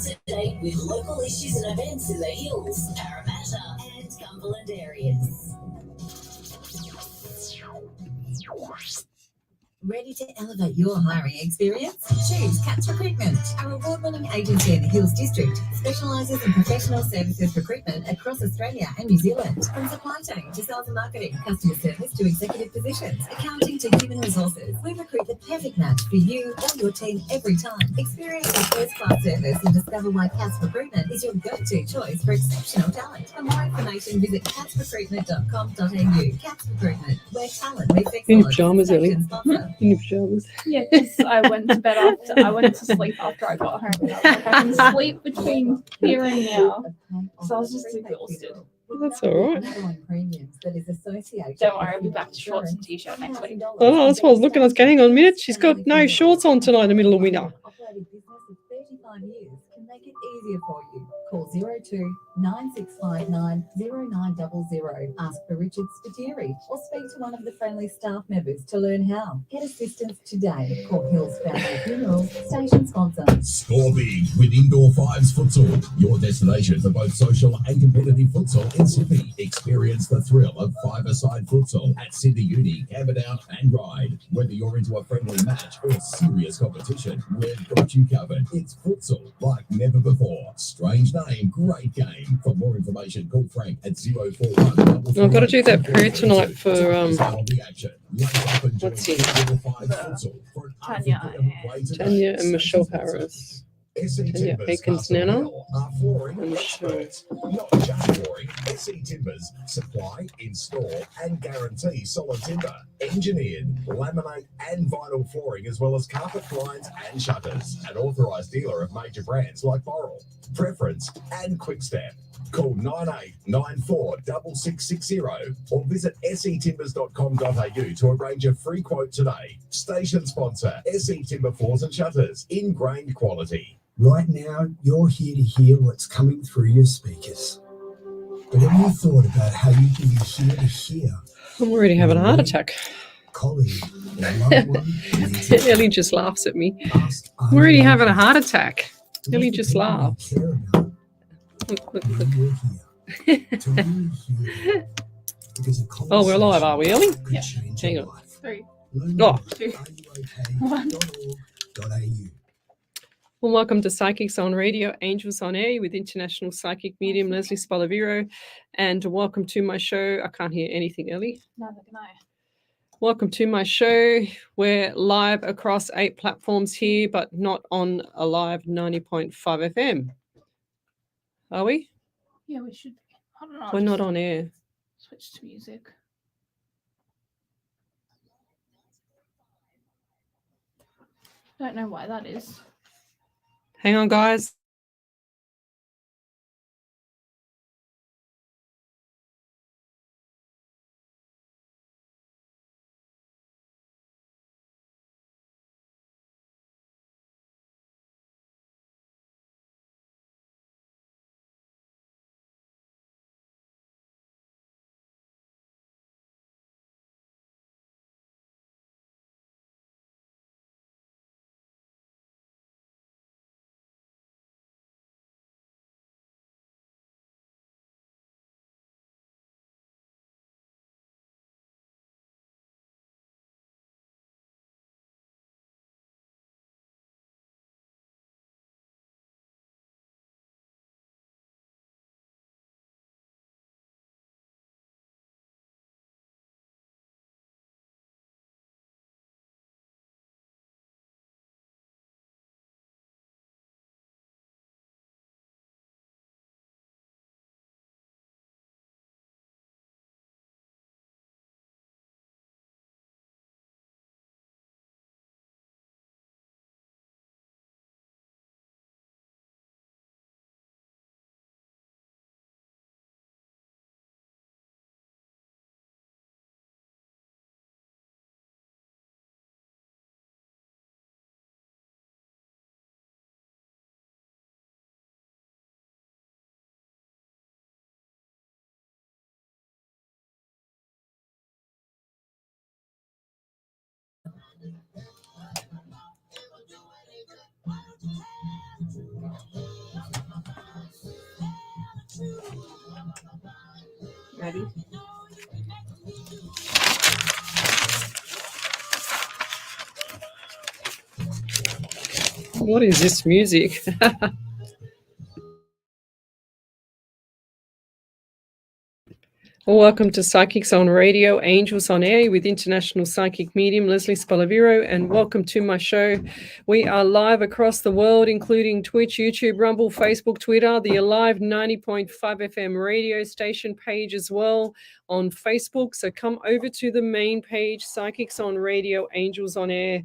Today with local issues and events in the Hills, Parramatta and Cumberland areas. Ready to elevate your hiring experience? Choose Cats Recruitment. Our award-winning agency in the Hills District specialises in professional services recruitment across Australia and New Zealand. From supply chain to sales and marketing, customer service to executive positions, accounting to human resources, we recruit the perfect match for you or your team every time. Experience our first-class service and discover why Cats Recruitment is your go-to choice for exceptional talent. For more information, visit catsrecruitment.com.au. Cats Recruitment, where talent meets excellence. In your pajamas, Ellie. Station sponsor. In your pajamas. Yeah, because I went to bed after. I went to sleep after I got home. I was like, I can sleep between here and now. So I was just exhausted. That's all right. Don't worry, I'll be back to shorts and t-shirt next week. Oh, that's what I was looking. I was going, hang on a minute. She's got no shorts on tonight in the middle of winter. Operated business of 35 years can make it easier for you. Call 02 9659 0900. Ask for Richard Spatieri or speak to one of the friendly staff members to learn how. Get assistance today. Call Hills Family Funerals, station sponsor. Score big with Indoor Fives Futsal, your destination for both social and competitive futsal in Sydney. Experience the thrill of five-a-side futsal at Sydney Uni, Camberdown and Ryde. Whether you're into a friendly match or serious competition, we've got you covered. It's futsal like never before. Strange name, great game. For more information, call Frank at 041. I've got to do that prayer tonight for what's his? Tanya and Michelle Harris. Tanya Aikens Nana and Michelle. Not just flooring, SE Timbers supply, install and guarantee solid timber, engineered, laminate and vinyl flooring, as well as carpet blinds and shutters. An authorised dealer of major brands like Boral, Preference and Quickstep. Call 9894 6660 or visit setimbers.com.au to arrange a free quote today. Station sponsor, SE Timber Floors and Shutters, ingrained quality. Right now, you're here to hear what's coming through your speakers. But have you thought about how you can be here to hear? I'm already having a heart attack. Colleague or loved one? Ellie just laughs at me. I'm already having a heart attack. Ellie just laughed. Look. Oh, we're live, are we, Ellie? Yeah. Hang on. 3, Oh. 2, 1. Well, welcome to Psychics on Radio, Angels on Air with international psychic medium Lesley Spaliviero. And welcome to my show. I can't hear anything, Ellie. Neither can I. Welcome to my show. We're live across 8 platforms here, but not on a live 90.5 FM. Are we? Yeah, we should be. I don't know. We're not on air. Switch to music. Don't know why that is. Hang on, guys. Ready? What is this music? Welcome to Psychics on Radio, Angels on Air with International Psychic Medium Lesley Spaliviero, and welcome to my show. We are live across the world, including Twitch, YouTube, Rumble, Facebook, Twitter, the Alive 90.5 FM radio station page as well on Facebook. So come over to the main page, Psychics on Radio, Angels on Air.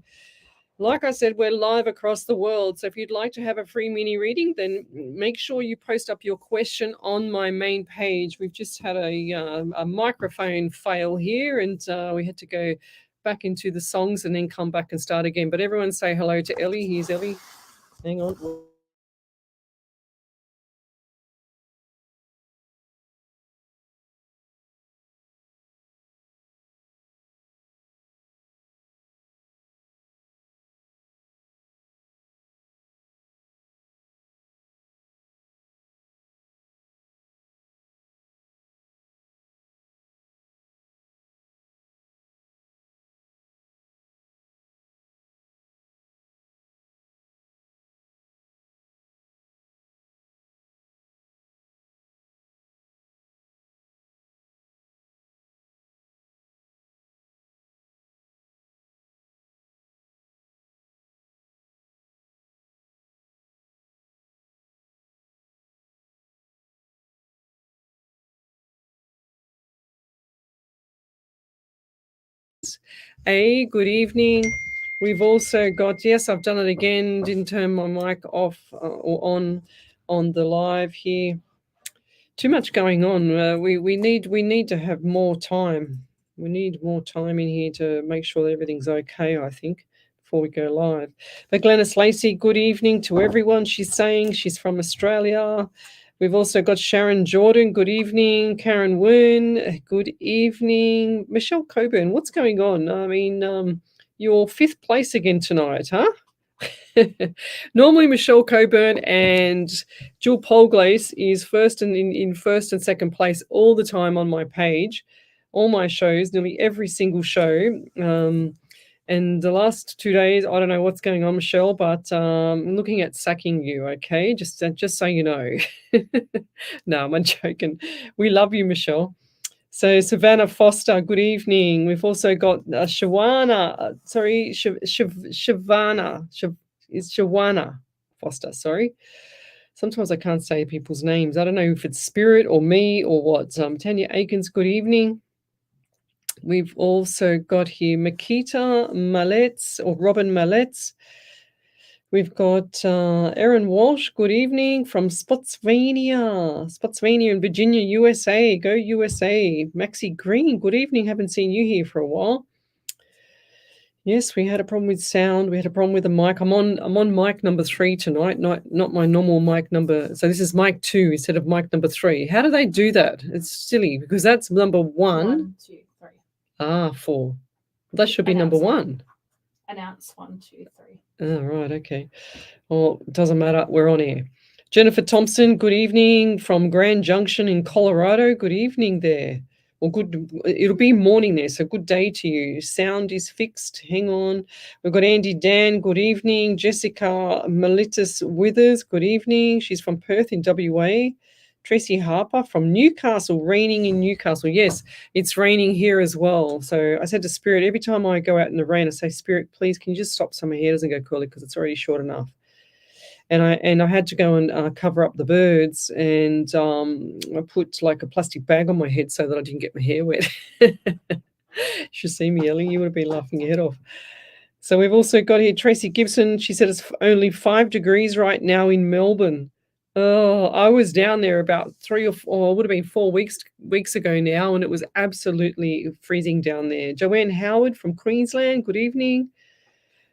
Like I said, we're live across the world. So if you'd like to have a free mini reading, then make sure you post up your question on my main page. We've just had a microphone fail here, and we had to go back into the songs and then come back and start again. But everyone say hello to Ellie. Here's Ellie. Hang on. Good evening. We've also got, yes, I've done it again, didn't turn my mic off or on the live here. Too much going on. We need to have more time. We need more time in here to make sure that everything's okay, I think, before we go live. But Glenys Lacey, good evening to everyone. She's saying she's from Australia. We've also got Sharon Jordan, good evening. Karen Wern, good evening. Michelle Coburn, what's going on? I mean, you're 5th place again tonight, huh? Normally Michelle Coburn and Jill Polglace is first and in first and second place all the time on my page, all my shows, nearly every single show. And the last 2 days, I don't know what's going on, Michelle, but I'm looking at sacking you, okay? Just so you know. No, I'm joking. We love you, Michelle. So Savannah Foster, good evening. We've also got Shawana Foster, sorry. Sometimes I can't say people's names. I don't know if it's spirit or me or what. Tanya Aikens, good evening. We've also got here Makita Malets or Robin Malets. We've got Erin Walsh, good evening from Spotsylvania in Virginia, USA. Go USA. Maxie Green, good evening. Haven't seen you here for a while. Yes, we had a problem with sound. We had a problem with the mic. I'm on mic number 3 tonight, not my normal mic number. So this is mic 2 instead of mic number 3. How do they do that? It's silly because that's number 1. 1, 2, 3. 4. That should be number 1. Announce 1, 2, 3. Oh, right, okay. Well, it doesn't matter. We're on air. Jennifer Thompson, good evening from Grand Junction in Colorado. Good evening there. Well, it'll be morning there, so good day to you. Sound is fixed. Hang on. We've got Andy Dan, good evening. Jessica Melitus Withers, good evening. She's from Perth in WA. Tracy Harper from Newcastle, raining in Newcastle. Yes, it's raining here as well. So I said to Spirit, every time I go out in the rain, I say, Spirit, please, can you just stop so my hair doesn't go curly because it's already short enough. And I had to go and cover up the birds, and I put like a plastic bag on my head so that I didn't get my hair wet. You should see me, Ellie. You would have been laughing your head off. So we've also got here Tracy Gibson. She said it's only 5 degrees right now in Melbourne. Oh, I was down there about 3 or 4, it would have been 4 weeks ago now, and it was absolutely freezing down there. Joanne Howard from Queensland, good evening.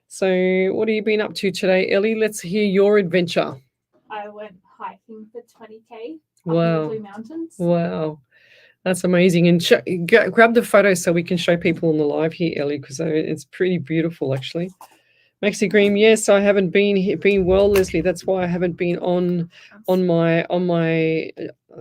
So what have you been up to today, Ellie? Let's hear your adventure. I went hiking for 20k up Wow. the Blue Mountains. Wow. That's amazing. And grab the photo so we can show people on the live here, Ellie, because it's pretty beautiful, actually. Maxi Green, yes, I haven't been well, Leslie. That's why I haven't been on my.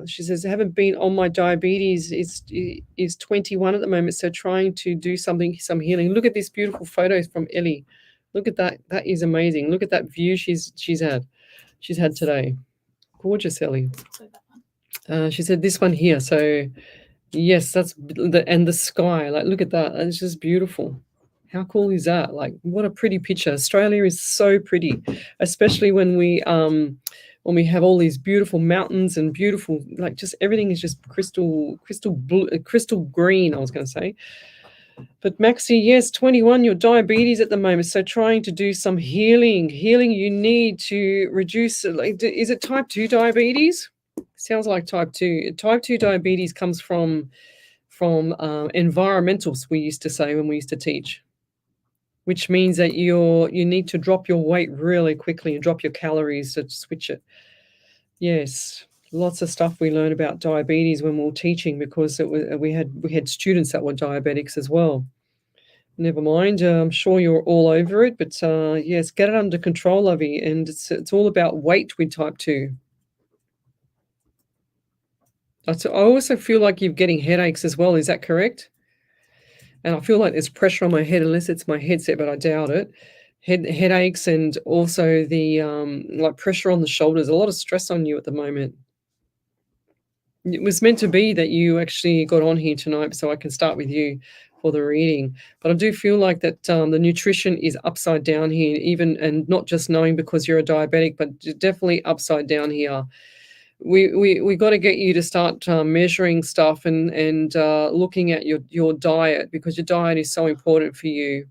She says I haven't been on my diabetes. Is 21 at the moment, so trying to do some healing. Look at this beautiful photos from Ellie. Look at that. That is amazing. Look at that view she's had today. Gorgeous, Ellie. She said this one here. So yes, that's the sky. Like, look at that. It's just beautiful. How cool is that? Like, what a pretty picture. Australia is so pretty, especially when we have all these beautiful mountains and beautiful, like, just everything is just crystal blue, crystal green, I was going to say. But Maxi, yes, 21, your diabetes at the moment. So trying to do some healing. You need to reduce, like, is it type 2 diabetes? Sounds like type 2. Type 2 diabetes comes from environmentals, we used to say when we used to teach, which means that you need to drop your weight really quickly and drop your calories to switch it. Yes, lots of stuff we learned about diabetes when we were teaching, because we had students that were diabetics as well. Never mind, I'm sure you're all over it, but yes, get it under control, lovey, and it's all about weight with type 2. I also feel like you're getting headaches as well. Is that correct? And I feel like there's pressure on my head, unless it's my headset, but I doubt it. Headaches, and also the like pressure on the shoulders. A lot of stress on you at the moment. It was meant to be that you actually got on here tonight, so I can start with you for the reading. But I do feel like that the nutrition is upside down here, and not just knowing because you're a diabetic, but definitely upside down here. We got to get you to start measuring stuff and looking at your diet, because your diet is so important for you.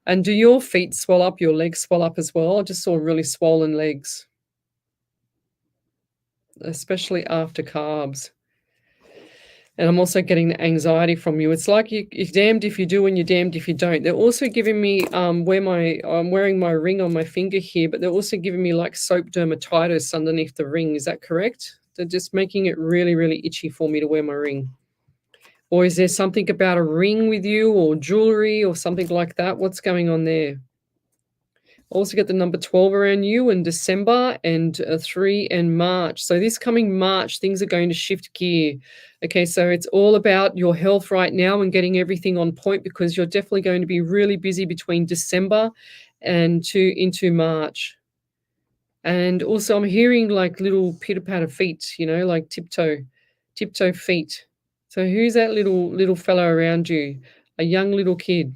And do your feet swell up, your legs swell up as well? I just saw really swollen legs, especially after carbs. And I'm also getting the anxiety from you. It's like you're damned if you do and you're damned if you don't. They're also giving me I'm wearing my ring on my finger here, but they're also giving me like soap dermatitis underneath the ring. Is that correct? They're just making it really, really itchy for me to wear my ring. Or is there something about a ring with you, or jewelry or something like that? What's going on there? Also get the number 12 around you in December, and 3 in March. So this coming March, things are going to shift gear. Okay, so it's all about your health right now and getting everything on point, because you're definitely going to be really busy between December and into March. And also I'm hearing like little pitter-patter feet, like tiptoe feet. So who's that little fellow around you? A young little kid.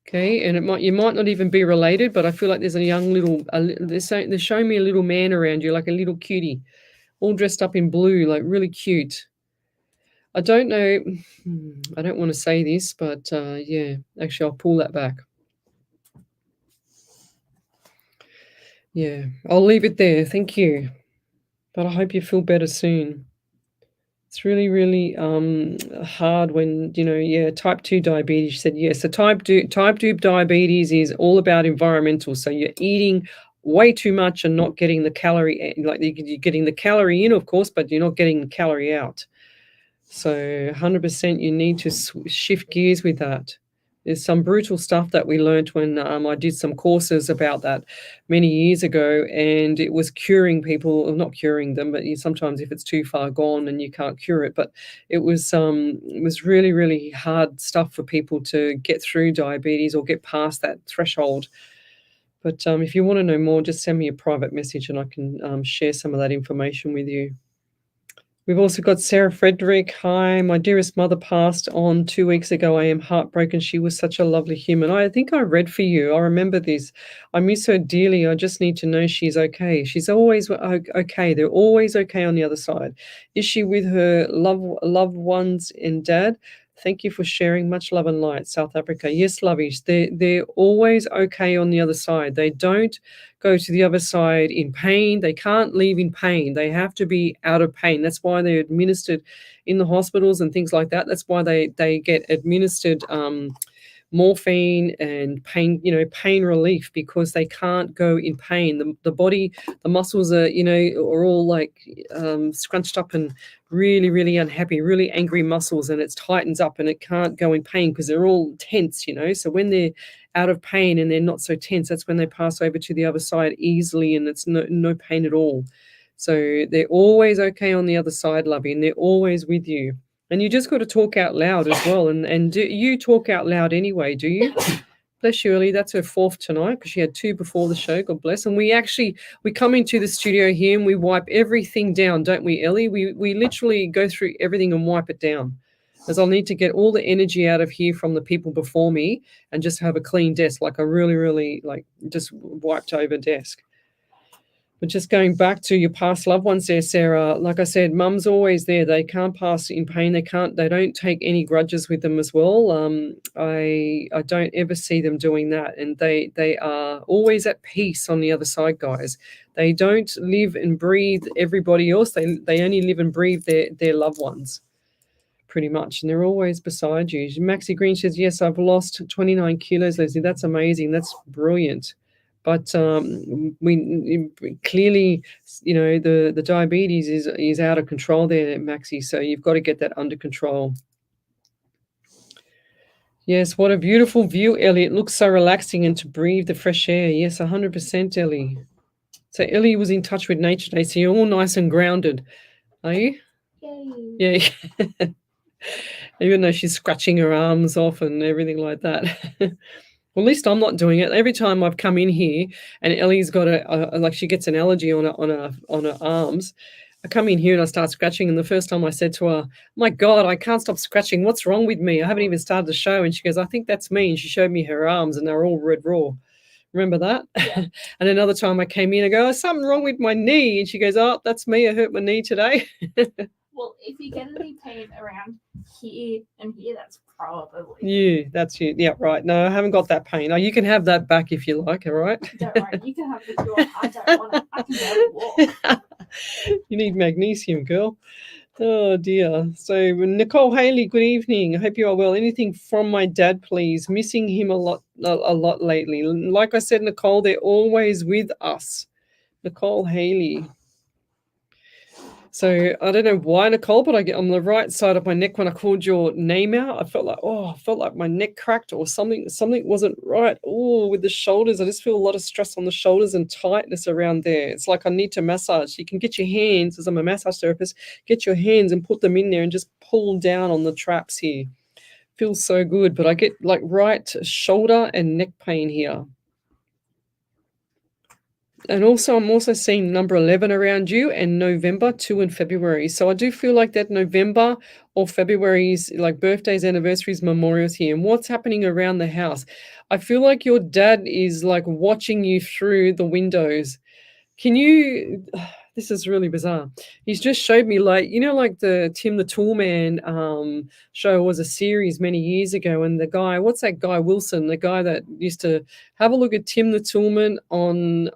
Okay, and you might not even be related, but I feel like there's a young they're showing me a little man around you, like a little cutie, all dressed up in blue, like really cute. I don't know, I don't want to say this, but yeah, actually I'll pull that back. Yeah, I'll leave it there, thank you. But I hope you feel better soon. It's really, really hard when, type 2 diabetes. You said yes. So type 2 diabetes is all about environmental. So you're eating way too much and not getting the calorie, like you're getting the calorie in, of course, but you're not getting the calorie out. So 100% you need to shift gears with that. There's some brutal stuff that we learned when I did some courses about that many years ago, and it was curing people, or not curing them, but sometimes if it's too far gone and you can't cure it. But it was really, really hard stuff for people to get through diabetes or get past that threshold. But if you want to know more, just send me a private message and I can share some of that information with you. We've also got Sarah Frederick. Hi, my dearest mother passed on 2 weeks ago. I am heartbroken. She was such a lovely human. I think I read for you. I remember this. I miss her dearly. I just need to know she's okay. She's always okay. They're always okay on the other side. Is she with her loved ones and dad? Thank you for sharing. Much love and light, South Africa. Yes, lovies, they're always okay on the other side. They don't go to the other side in pain. They can't leave in pain. They have to be out of pain. That's why they're administered in the hospitals and things like that. That's why they get administered morphine and pain, pain relief, because they can't go in pain. The body, the muscles are, are all like scrunched up and really, really unhappy, really angry muscles, and it tightens up and it can't go in pain because they're all tense, So when they're out of pain and they're not so tense, that's when they pass over to the other side easily, and it's no pain at all. So they're always okay on the other side, lovey, and they're always with you. And you just got to talk out loud as well. And do you talk out loud anyway, do you? Bless you, Ellie. That's her 4th tonight because she had 2 before the show. God bless. And we come into the studio here and we wipe everything down, don't we, Ellie? We literally go through everything and wipe it down. As I'll need to get all the energy out of here from the people before me and just have a clean desk, like a really, really, like just wiped over desk. But just going back to your past loved ones there, Sarah, like I said, mum's always there. They can't pass in pain. They don't take any grudges with them as well. I don't ever see them doing that. And they are always at peace on the other side, guys. They don't live and breathe everybody else. They only live and breathe their loved ones, pretty much. And they're always beside you. Maxie Green says, yes, I've lost 29 kilos, Lesley. That's amazing. That's brilliant. But we clearly, the diabetes is out of control there, Maxie. So you've got to get that under control. Yes, what a beautiful view, Ellie. It looks so relaxing, and to breathe the fresh air. Yes, 100%, Ellie. So Ellie was in touch with nature today. So you're all nice and grounded, are you? Yay. Yeah. Even though she's scratching her arms off and everything like that. Well, at least I'm not doing it. Every time I've come in here and Ellie's got like she gets an allergy on her arms, I come in here and I start scratching. And the first time I said to her, my God, I can't stop scratching. What's wrong with me? I haven't even started the show. And she goes, I think that's me. And she showed me her arms and they're all red raw. Remember that? Yeah. And another time I came in, I go, something wrong with my knee. And she goes, oh, that's me. I hurt my knee today. Well, if you get any pain around here and here, that's probably you. That's you. Yeah, right. No, I haven't got that pain. Oh, you can have that back if you like, all right? Don't worry, you can have the jaw. I don't want it. I can barely walk. You need magnesium, girl. Oh, dear. So, Nicole Haley, good evening. I hope you are well. Anything from my dad, please? Missing him a lot lately. Like I said, Nicole, they're always with us. Nicole Haley. So I don't know why, Nicole, but I get on the right side of my neck when I called your name out. I felt like my neck cracked or something wasn't right. Oh, with the shoulders, I just feel a lot of stress on the shoulders and tightness around there. It's like I need to massage. You can get your hands, as I'm a massage therapist, get your hands and put them in there and just pull down on the traps here. Feels so good, but I get like right shoulder and neck pain here. And also, I'm also seeing number 11 around you, and November, 2 and February. So I do feel like that November or February's like birthdays, anniversaries, memorials here. And what's happening around the house? I feel like your dad is like watching you through the windows. Can you... This is really bizarre. He's just showed me like the Tim the Toolman show was a series many years ago. And the guy, what's that guy, Wilson, the guy that used to have a look at Tim the Toolman on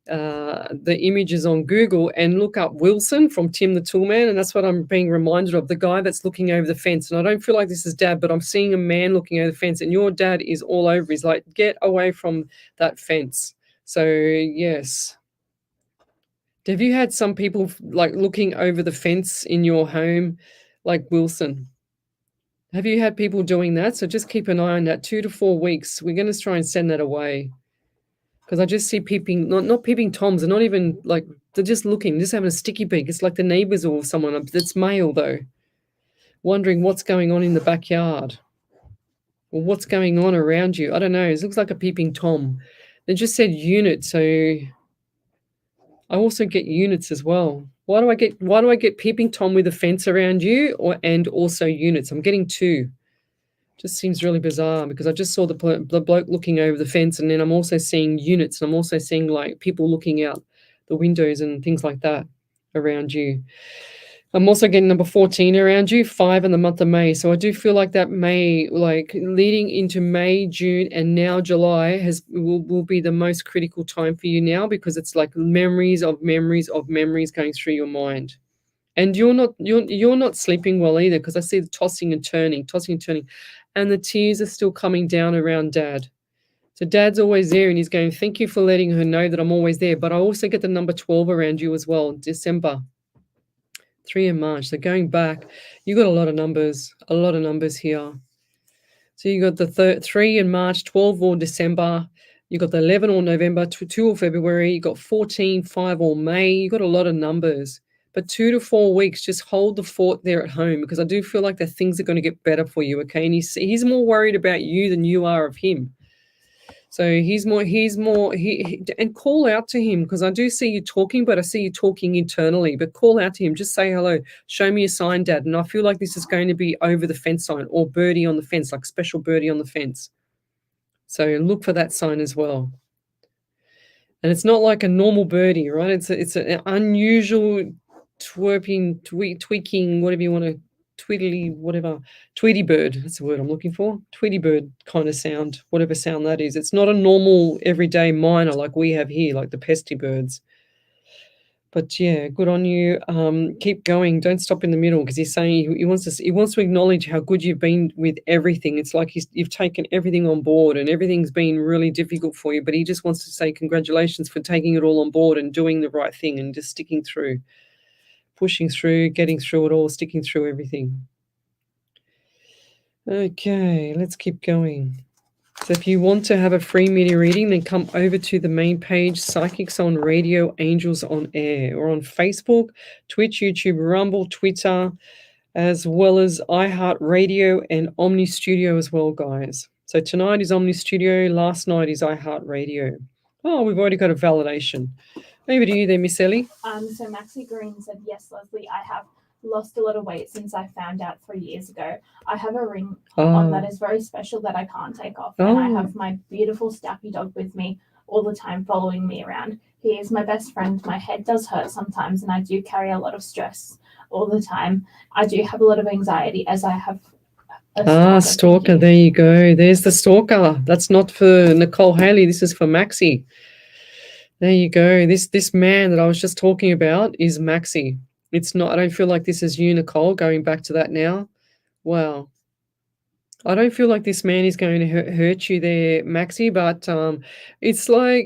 the images on Google and look up Wilson from Tim the Toolman. And that's what I'm being reminded of, the guy that's looking over the fence. And I don't feel like this is dad, but I'm seeing a man looking over the fence and your dad is all over. He's like, get away from that fence. So, yes. Have you had some people like looking over the fence in your home, like Wilson? Have you had people doing that? So just keep an eye on that. 2 to 4 weeks. We're going to try and send that away. Because I just see peeping, not peeping Toms. They're not even like, they're just looking, just having a sticky beak. It's like the neighbors or someone that's male though, wondering what's going on in the backyard or what's going on around you. I don't know. It looks like a peeping Tom. They just said unit, so I also get units as well. Why do I get peeping Tom with a fence around you and also units? I'm getting 2. Just seems really bizarre because I just saw the bloke looking over the fence, and then I'm also seeing units, and I'm also seeing like people looking out the windows and things like that around you. I'm also getting number 14 around you, 5 in the month of May. So I do feel like that May, like leading into May, June, and now July will be the most critical time for you now because it's like memories of memories of memories going through your mind. And you're not sleeping well either, because I see the tossing and turning, and the tears are still coming down around Dad. So Dad's always there, and he's going, thank you for letting her know that I'm always there. But I also get the number 12 around you as well, December, 3 in March. So going back, you got a lot of numbers here. So you got the 3 in March, 12 or December. You got the 11 or November, 2 or February. You got 14, 5 or May. You got a lot of numbers. But 2 to 4 weeks, just hold the fort there at home, because I do feel like that things are going to get better for you, okay? And he's more worried about you than you are of him. So and call out to him, because I do see you talking, but I see you talking internally. But call out to him, just say hello, show me a sign, Dad. And I feel like this is going to be over the fence sign, or birdie on the fence, like special birdie on the fence. So look for that sign as well. And it's not like a normal birdie, right? It's an unusual tweaking, whatever you want to, Tweety bird, that's the word I'm looking for. Tweety bird kind of sound, whatever sound that is. It's not a normal everyday miner like we have here, like the pesty birds. But yeah, good on you. Keep going. Don't stop in the middle, because he's saying he wants to acknowledge how good you've been with everything. It's like you've taken everything on board, and everything's been really difficult for you. But he just wants to say congratulations for taking it all on board and doing the right thing and just sticking through, pushing through, getting through it all, sticking through everything. Okay, let's keep going. So if you want to have a free media reading, then come over to the main page, Psychics on Radio, Angels on Air, or on Facebook, Twitch, YouTube, Rumble, Twitter, as well as iHeartRadio and Omni Studio as well, guys. So tonight is Omni Studio, last night is iHeartRadio. Oh, we've already got a validation. Over to you there, Miss Ellie. So Maxie Green said, yes, Leslie, I have lost a lot of weight since I found out 3 years ago. I have a ring on that is very special that I can't take off. And I have my beautiful Stappy dog with me all the time, following me around. He is my best friend. My head does hurt sometimes, and I do carry a lot of stress all the time. I do have a lot of anxiety, as I have a stalker. There you go. There's the stalker. That's not for Nicole Haley. This is for Maxie. There you go. This man that I was just talking about is Maxie. It's not, I don't feel like this is you, Nicole, going back to that now. Wow. I don't feel like this man is going to hurt you there, Maxie, but it's like,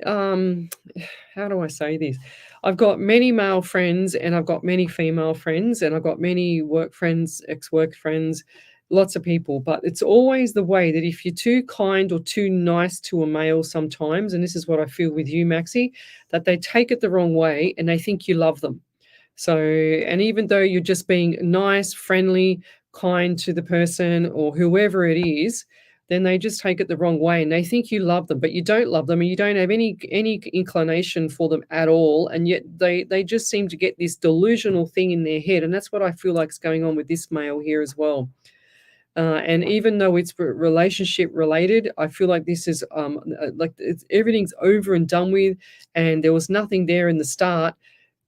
how do I say this? I've got many male friends, and I've got many female friends, and I've got many work friends, ex-work friends, lots of people. But it's always the way that if you're too kind or too nice to a male sometimes, and this is what I feel with you, Maxie, that they take it the wrong way and they think you love them. So, and even though you're just being nice, friendly, kind to the person or whoever it is, then they just take it the wrong way and they think you love them, but you don't love them, and you don't have any inclination for them at all. And yet they just seem to get this delusional thing in their head. And that's what I feel like is going on with this male here as well. And even though it's relationship related, I feel like this is everything's over and done with, and there was nothing there in the start,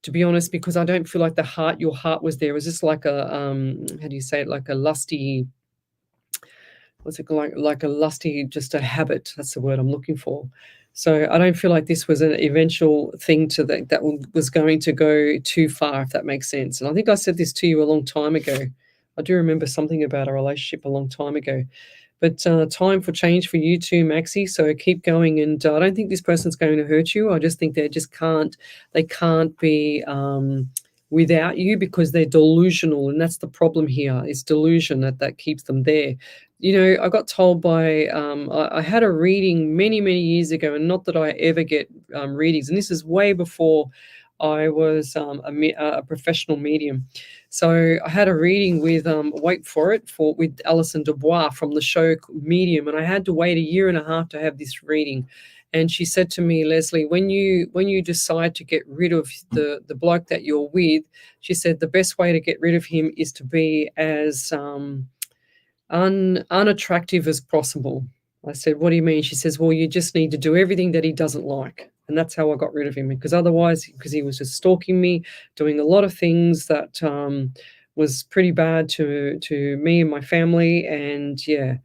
to be honest, because I don't feel like your heart was there. It was just like a, how do you say it? Like a lusty, what's it like a lusty, just a habit. That's the word I'm looking for. So I don't feel like this was an eventual thing that was going to go too far, if that makes sense. And I think I said this to you a long time ago. I do remember something about a relationship a long time ago. But time for change for you too, Maxie. So keep going. And I don't think this person's going to hurt you. I just think they can't be without you, because they're delusional. And that's the problem here. It's delusion that keeps them there. I got told by, I had a reading many, many years ago, and not that I ever get readings. And this is way before I was a professional medium. So I had a reading with, wait for it, with Alison Dubois from the show Medium, and I had to wait 1.5 years to have this reading. And she said to me, Leslie, when you decide to get rid of the bloke that you're with, she said the best way to get rid of him is to be as unattractive as possible. I said, what do you mean? She says, well, you just need to do everything that he doesn't like. And that's how I got rid of him, because he was just stalking me, doing a lot of things that was pretty bad to me and my family. And yeah,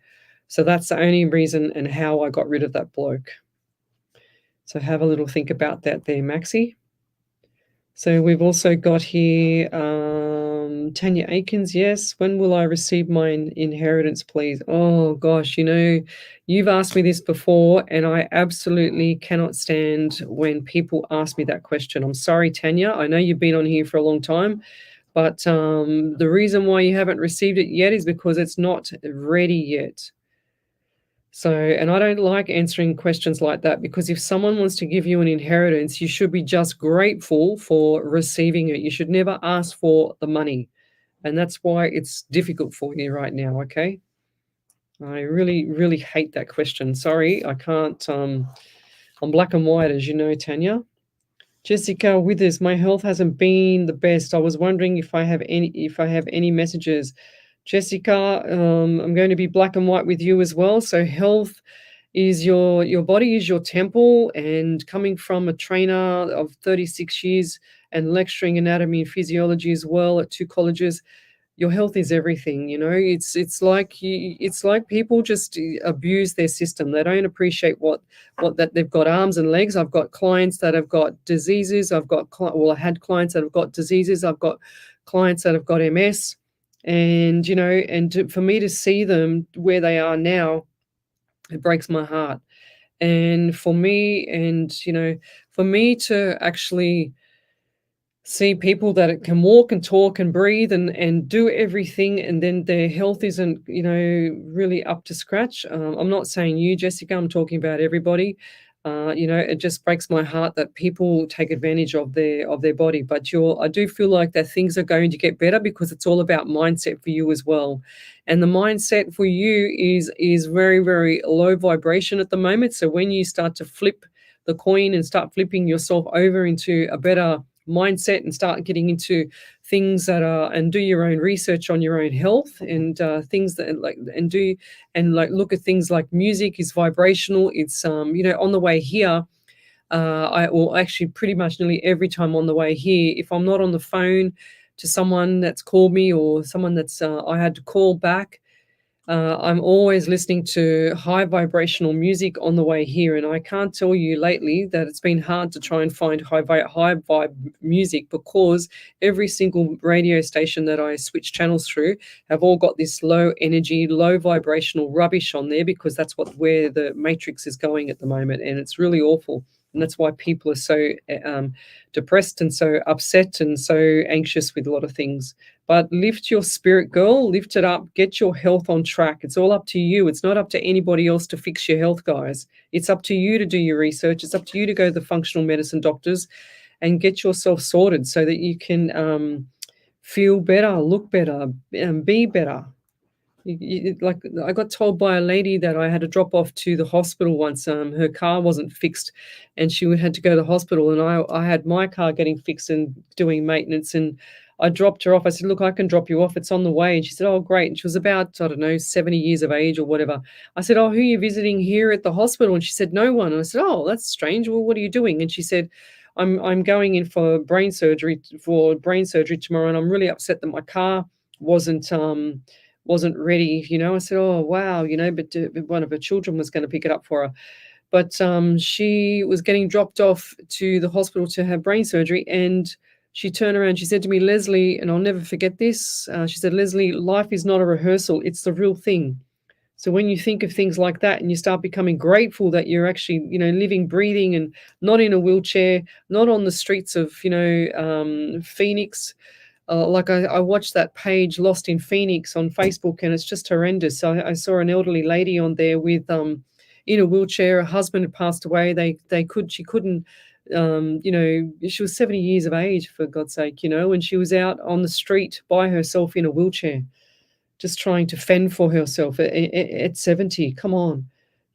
so that's the only reason and how I got rid of that bloke. So have a little think about that there, Maxie. So we've also got here Tanya Aikens. Yes, when will I receive my inheritance, please? Oh gosh, you've asked me this before, and I absolutely cannot stand when people ask me that question. I'm sorry, Tanya. I know you've been on here for a long time, but the reason why you haven't received it yet is because it's not ready yet. So, and I don't like answering questions like that, because if someone wants to give you an inheritance, you should be just grateful for receiving it. You should never ask for the money. And that's why it's difficult for you right now, okay? I really, really hate that question. Sorry, I can't. I'm black and white, as you know, Tanya. Jessica Withers, my health hasn't been the best. I was wondering if I have any messages. Jessica, I'm going to be black and white with you as well. So health is your body is your temple, and coming from a trainer of 36 years and lecturing anatomy and physiology as well at 2 colleges, your health is everything. It's like people just abuse their system. They don't appreciate what that they've got arms and legs. I've got clients that have got diseases. I had clients that have got diseases. I've got clients that have got MS, and for me to see them where they are now, it breaks my heart. And for me to actually see people that can walk and talk and breathe and do everything, and then their health isn't really up to scratch. I'm not saying you, Jessica, I'm talking about everybody. It just breaks my heart that people take advantage of their body. But I do feel like that things are going to get better, because it's all about mindset for you as well. And the mindset for you is very, very low vibration at the moment. So when you start to flip the coin and start flipping yourself over into a better mindset and start getting into things that are, and do your own research on your own health, and things that look at things like music is vibrational. It's on the way here, actually pretty much nearly every time on the way here, if I'm not on the phone to someone that's called me, or someone that's I had to call back, I'm always listening to high vibrational music on the way here. And I can't tell you lately that it's been hard to try and find high vibe music, because every single radio station that I switch channels through have all got this low energy, low vibrational rubbish on there, because that's where the matrix is going at the moment. And it's really awful. And that's why people are so depressed and so upset and so anxious with a lot of things. But lift your spirit, girl. Lift it up. Get your health on track. It's all up to you. It's not up to anybody else to fix your health, guys. It's up to you to do your research. It's up to you to go to the functional medicine doctors and get yourself sorted, so that you can feel better, look better, and be better. Like, I got told by a lady that I had to drop off to the hospital once. Her car wasn't fixed, and she had to go to the hospital. And I had my car getting fixed and doing maintenance, and I dropped her off. I said, "Look, I can drop you off. It's on the way." And she said, "Oh, great." And she was about, I don't know, 70 years of age or whatever. I said, "Oh, who are you visiting here at the hospital?" And she said, "No one." And I said, "Oh, that's strange. Well, what are you doing?" And she said, I'm going in for brain surgery tomorrow, and I'm really upset that my car wasn't ready. I said, "Oh, wow," but one of her children was going to pick it up for her. But she was getting dropped off to the hospital to have brain surgery, and she turned around, she said to me, "Lesley," and I'll never forget this, she said, "Lesley, life is not a rehearsal, it's the real thing." So when you think of things like that, and you start becoming grateful that you're actually, living, breathing, and not in a wheelchair, not on the streets of, Phoenix. Like I watched that page Lost in Phoenix on Facebook, and it's just horrendous. I saw an elderly lady on there with in a wheelchair. Her husband had passed away. She couldn't, she was 70 years of age, for God's sake, and she was out on the street by herself in a wheelchair, just trying to fend for herself at 70. Come on,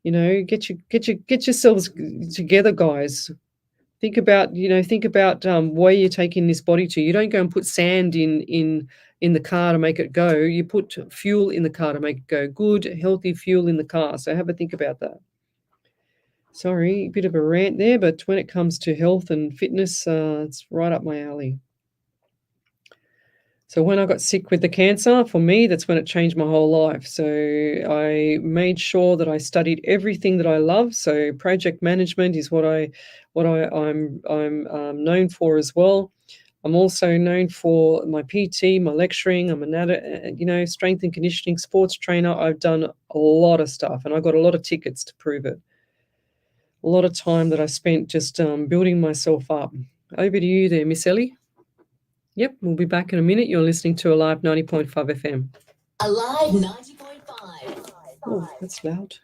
get yourselves together, guys. Think about where you're taking this body to. You don't go and put sand in the car to make it go. You put fuel in the car to make it go. Good, healthy fuel in the car. So have a think about that. Sorry, a bit of a rant there, but when it comes to health and fitness, it's right up my alley. So when I got sick with the cancer, for me, that's when it changed my whole life. So I made sure that I studied everything that I love. So project management is what I'm known for as well. I'm also known for my PT, my lecturing. I'm strength and conditioning sports trainer. I've done a lot of stuff, and I got a lot of tickets to prove it. A lot of time that I spent just building myself up. Over to you there, Miss Ellie. Yep, we'll be back in a minute. You're listening to Alive 90.5 FM. Alive 90.5. Oh, that's loud.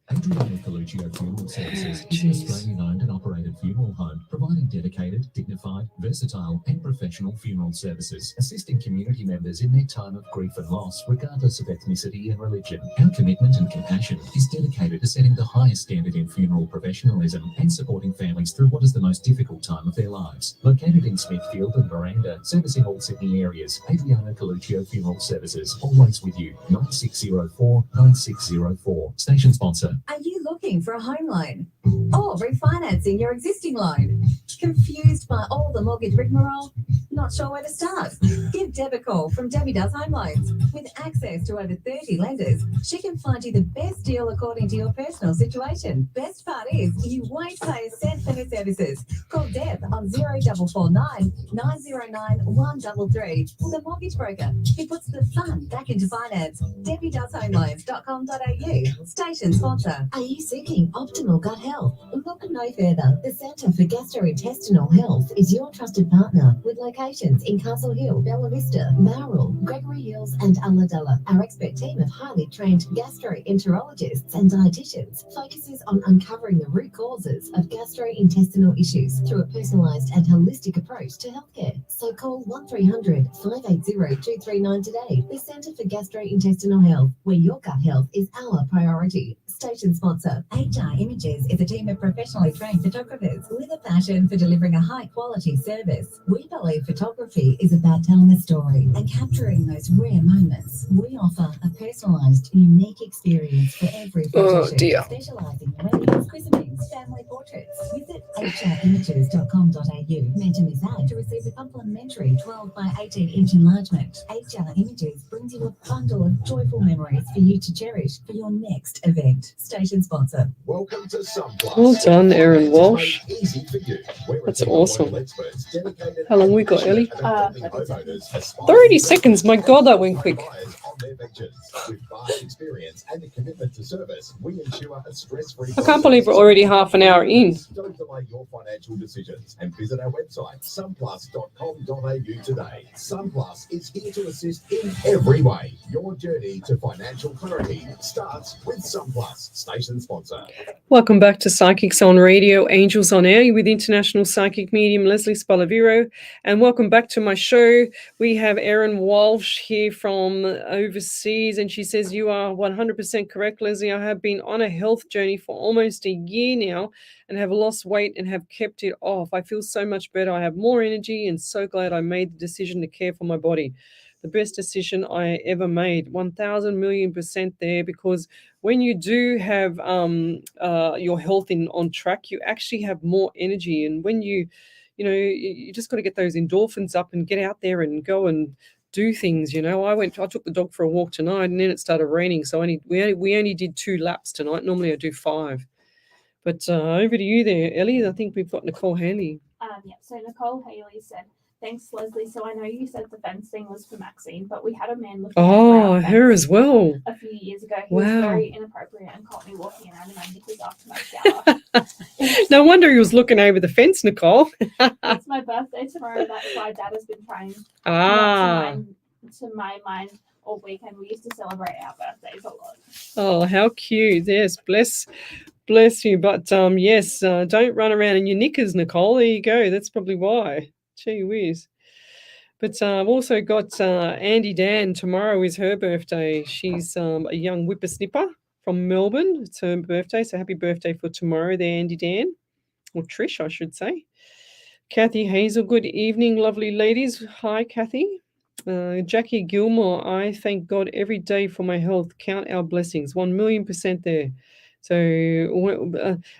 Adriano Coluccio Funeral Services is an Australian-owned and operated funeral home providing dedicated, dignified, versatile and professional funeral services, assisting community members in their time of grief and loss, regardless of ethnicity and religion. Our commitment and compassion is dedicated to setting the highest standard in funeral professionalism and supporting families through what is the most difficult time of their lives. Located in Smithfield and Miranda, servicing all Sydney areas, Adriano Coluccio Funeral Services, always with you. 9604 9604. Station sponsor. Are you looking for a home loan or refinancing your existing loan? Confused by all the mortgage rigmarole? Not sure where to start? Give Deb a call from Debbie Does Home Loans. With access to over 30 lenders, she can find you the best deal according to your personal situation. Best part is, you won't pay a cent for her services. Call Deb on 0449 909 133. The mortgage broker who puts the fun back into finance. DebbieDoesHomeLoans.com.au. Station sponsor. Are you seeking optimal gut health? Look no further. The Centre for Gastrointestinal Health is your trusted partner with locations in Castle Hill, Bella Vista, Bowral, Gregory Hills and Ulladulla. Our expert team of highly trained gastroenterologists and dietitians focuses on uncovering the root causes of gastrointestinal issues through a personalised and holistic approach to healthcare. So call 1300 580 239 today. The Centre for Gastrointestinal Health, where your gut health is our priority. Station sponsor. HR Images is a team of professionally trained photographers with a passion for delivering a high-quality service. We believe photography is about telling a story and capturing those rare moments. We offer a personalised, unique experience for every photo shoot, specialising in weddings, christenings, family portraits. Visit hrimages.com.au. Mention this ad to receive a complimentary 12 by 18-inch enlargement. HR Images brings you a bundle of joyful memories for you to cherish for your next event. Station sponsor. Welcome to SunPlus. Well done, Erin Walsh. Easy for you. That's awesome. How long we got, Ellie? 30 seconds. My God, that went quick. With vast experience and a commitment to service, we ensure a stress-free. I can't believe we're already half an hour in. Don't delay your financial decisions and visit our website sunplus.com.au today. SunPlus is here to assist in every way. Your journey to financial clarity starts with SunPlus. Station sponsor. Welcome back to Psychics on Radio, Angels on Air with International Psychic Medium Lesley Spaliviero, and welcome back to my show. We have Erin Walsh here from overseas, and she says, you are 100% correct, Leslie. I have been on a health journey for almost a year now and have lost weight and have kept it off. I feel so much better. I have more energy and so glad I made the decision to care for my body. The best decision I ever made, 1,000,000,000% there, because when you do have your health on track, you actually have more energy. And when you just got to get those endorphins up and get out there and go and do things. I took the dog for a walk tonight, and then it started raining, so we only did 2 laps tonight. Normally I do 5. But over to you there, Ellie. I think we've got Nicole Haley. So Nicole Haley said, thanks, Leslie. So I know you said the fence thing was for Maxine, but we had a man looking at her as well. A few years ago. He was very inappropriate and caught me walking around in my knickers after my shower. No wonder he was looking over the fence, Nicole. It's my birthday tomorrow. That's why Dad has been trying to my mind all weekend. We used to celebrate our birthdays a lot. Oh, how cute. Yes, bless you. But yes, don't run around in your knickers, Nicole. There you go. That's probably why. Gee whiz. But I've also got Andy Dan. Tomorrow is her birthday. She's a young whippersnipper from Melbourne. It's her birthday, so happy birthday for tomorrow there, Andy Dan. Or Trish, I should say. Kathy Hazel, good evening, lovely ladies. Hi, Kathy. Jackie Gilmore, I thank God every day for my health. Count our blessings. 1,000,000% there. So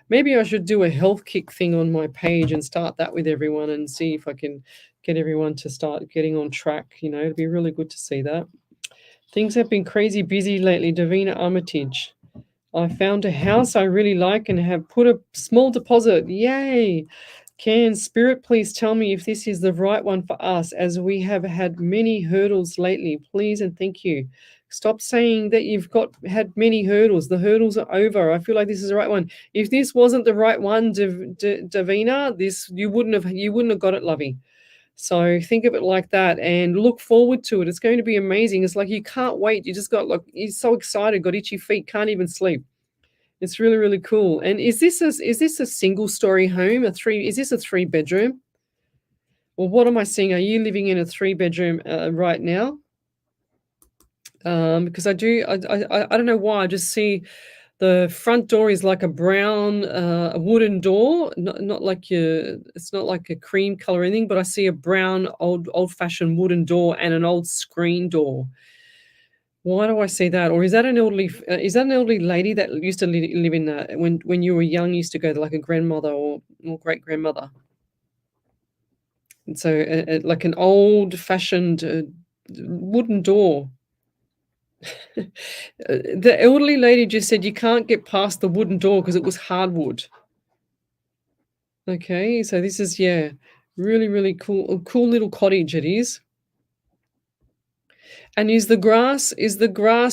maybe I should do a health kick thing on my page and start that with everyone and see if I can get everyone to start getting on track. You know, it'd be really good to see that. Things have been crazy busy lately. Davina Armitage. I found a house I really like and have put a small deposit. Yay! Can Spirit please tell me if this is the right one for us, as we have had many hurdles lately? Please and thank you. Stop saying that you've had many hurdles. The hurdles are over. I feel like this is the right one. If this wasn't the right one, Davina, this you wouldn't have got it, lovey. So think of it like that and look forward to it. It's going to be amazing. It's like you can't wait. You just got you're so excited, got itchy feet, can't even sleep. It's really, really cool. And is this a single story home? Is this a 3-bedroom? Well, what am I seeing? Are you living in a 3-bedroom right now? Because I don't know why. I just see the front door is like a brown wooden door, not like it's not like a cream color or anything, but I see a brown old-fashioned wooden door and an old screen door. Why do I see that? Or is that an elderly lady that used to live in when you were young, used to go to like a grandmother or great grandmother? And so like an old-fashioned wooden door. The elderly lady just said you can't get past the wooden door because it was hardwood. Okay, so this is really, really cool. A cool little cottage it is. And is the grass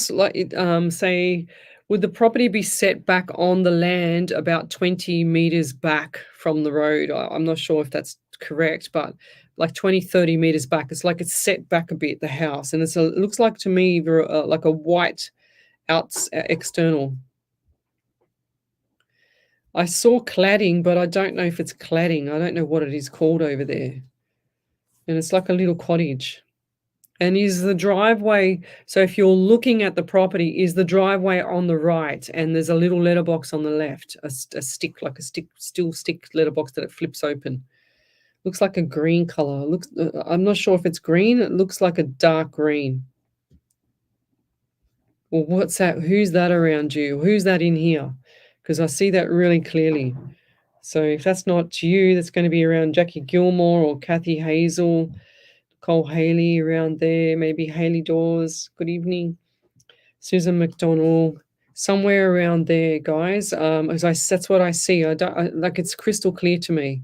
like say, would the property be set back on the land about 20 meters back from the road? I'm not sure if that's correct, but like 20, 30 meters back. It's like it's set back a bit, the house. And it looks like to me like a white external. I saw cladding, but I don't know if it's cladding. I don't know what it is called over there. And it's like a little cottage. And is the driveway, so if you're looking at the property, is the driveway on the right and there's a little letterbox on the left, a stick, like a still stick letterbox that it flips open. Looks like a green color. I'm not sure if it's green. It looks like a dark green. Well, what's that? Who's that around you? Who's that in here? Because I see that really clearly. So if that's not you, that's going to be around Jackie Gilmore or Kathy Hazel, Cole Haley around there, maybe Haley Dawes. Good evening. Susan McDonald, somewhere around there, guys. That's what I see. Like it's crystal clear to me.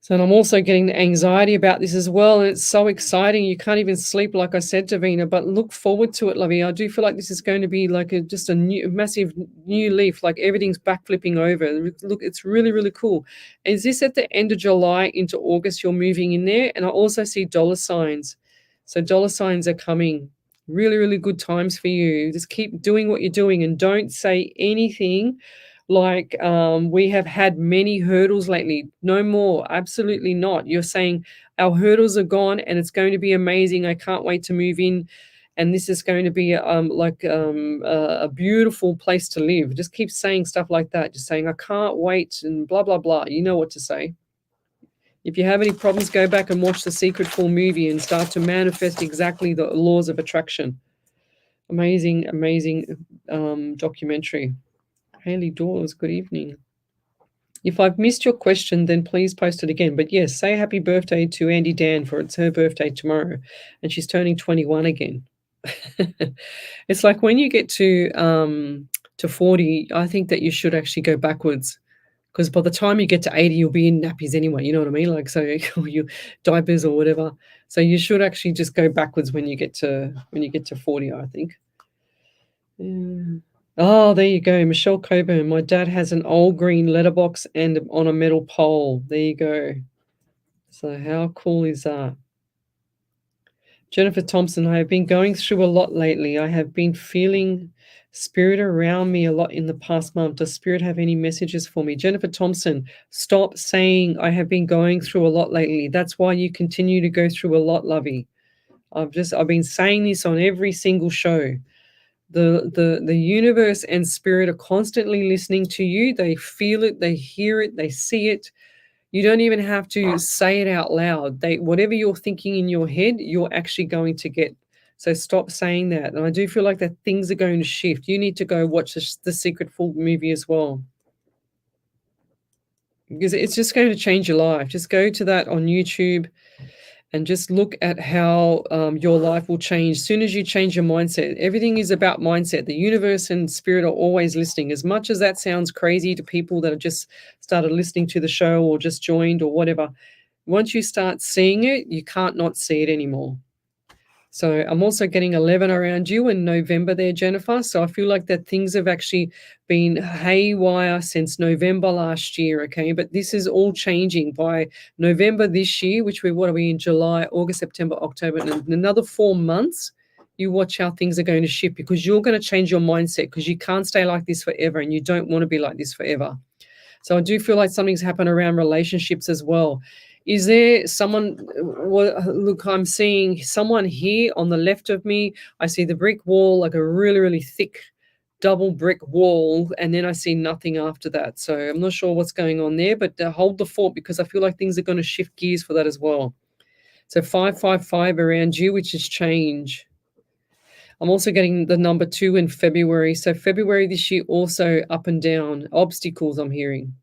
So, and I'm also getting the anxiety about this as well. And it's so exciting. You can't even sleep, like I said, Davina, but look forward to it, lovey. I do feel like this is going to be like just a massive new leaf, like everything's backflipping over. Look, it's really, really cool. Is this at the end of July into August you're moving in there? And I also see dollar signs. So dollar signs are coming. Really, really good times for you. Just keep doing what you're doing and don't say anything like we have had many hurdles lately. No more. Absolutely not. You're saying our hurdles are gone and it's going to be amazing. I can't wait to move in. And this is going to be a beautiful place to live. Just keep saying stuff like that. Just saying, I can't wait and blah, blah, blah. You know what to say. If you have any problems, go back and watch the Secret full movie and start to manifest exactly the laws of attraction. Amazing, amazing documentary. Haley Dawes, good evening. If I've missed your question, then please post it again. But yes, say happy birthday to Andy Dan, for it's her birthday tomorrow, and she's turning 21 again. It's like when you get to 40, I think that you should actually go backwards, because by the time you get to 80, you'll be in nappies anyway. You know what I mean? Like, so you diapers or whatever. So you should actually just go backwards when you get to 40, I think. Yeah. Oh, there you go. Michelle Coburn. My dad has an old green letterbox and on a metal pole. There you go. So how cool is that? Jennifer Thompson, I have been going through a lot lately. I have been feeling spirit around me a lot in the past month. Does spirit have any messages for me? Jennifer Thompson, stop saying I have been going through a lot lately. That's why you continue to go through a lot, lovey. I've been saying this on every single show. The universe and spirit are constantly listening to you. They feel it, they hear it, they see it. You don't even have to say it out loud. Whatever you're thinking in your head, you're actually going to get. So stop saying that. And I do feel like that things are going to shift. You need to go watch the Secret full movie as well. because it's just going to change your life. Just go to that on YouTube and just look at how your life will change. As soon as you change your mindset, everything is about mindset. The universe and spirit are always listening. As much as that sounds crazy to people that have just started listening to the show or just joined or whatever, once you start seeing it, you can't not see it anymore. So I'm also getting 11 around you in November there, Jennifer. So I feel like that things have actually been haywire since November last year, okay? But this is all changing by November this year, which what are we in July, August, September, October, and in another 4 months, you watch how things are going to shift because you're going to change your mindset because you can't stay like this forever and you don't want to be like this forever. So I do feel like something's happened around relationships as well. Is there someone, look, I'm seeing someone here on the left of me. I see the brick wall, like a really, really thick double brick wall, and then I see nothing after that. So I'm not sure what's going on there, but hold the fort because I feel like things are going to shift gears for that as well. So 555 around you, which is change. I'm also getting the number 2 in February. So February this year also up and down, obstacles I'm hearing.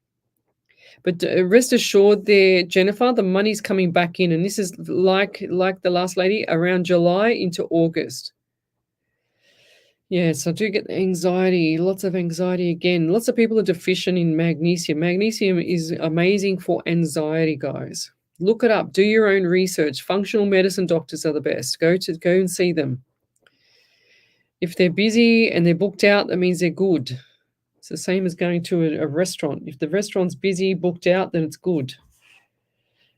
But rest assured there, Jennifer, the money's coming back in. And this is like the last lady, around July into August. Yes, I do get anxiety, lots of anxiety again. Lots of people are deficient in magnesium. Magnesium is amazing for anxiety, guys. Look it up. Do your own research. Functional medicine doctors are the best. Go and see them. If they're busy and they're booked out, that means they're good. It's the same as going to a restaurant. If the restaurant's busy, booked out, then it's good.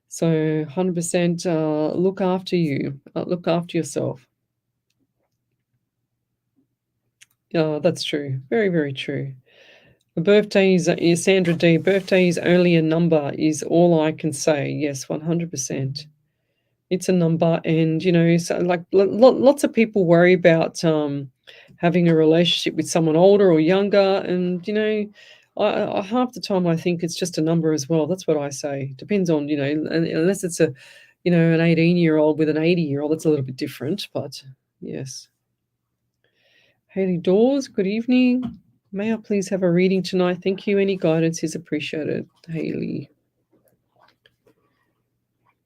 So 100% look after you. Look after yourself. Yeah, that's true. Very, very true. The birthday is Sandra D. Birthday is only a number is all I can say. Yes, 100%. It's a number. And, so like lots of people worry about having a relationship with someone older or younger. And, I half the time I think it's just a number as well. That's what I say. Depends on, unless it's an 18-year-old with an 80-year-old, that's a little bit different. But yes. Haley Dawes, good evening. May I please have a reading tonight? Thank you. Any guidance is appreciated, Haley.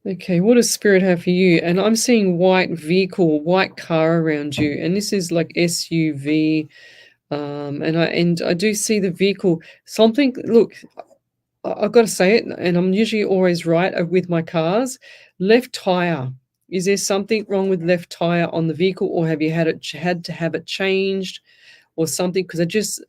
Okay, what does Spirit have for you? And I'm seeing white vehicle, white car around you, and this is like SUV. And I do see the vehicle. Something. Look, I've got to say it, and I'm usually always right with my cars. Left tire. Is there something wrong with left tire on the vehicle, or have you had to have it changed? Or something, because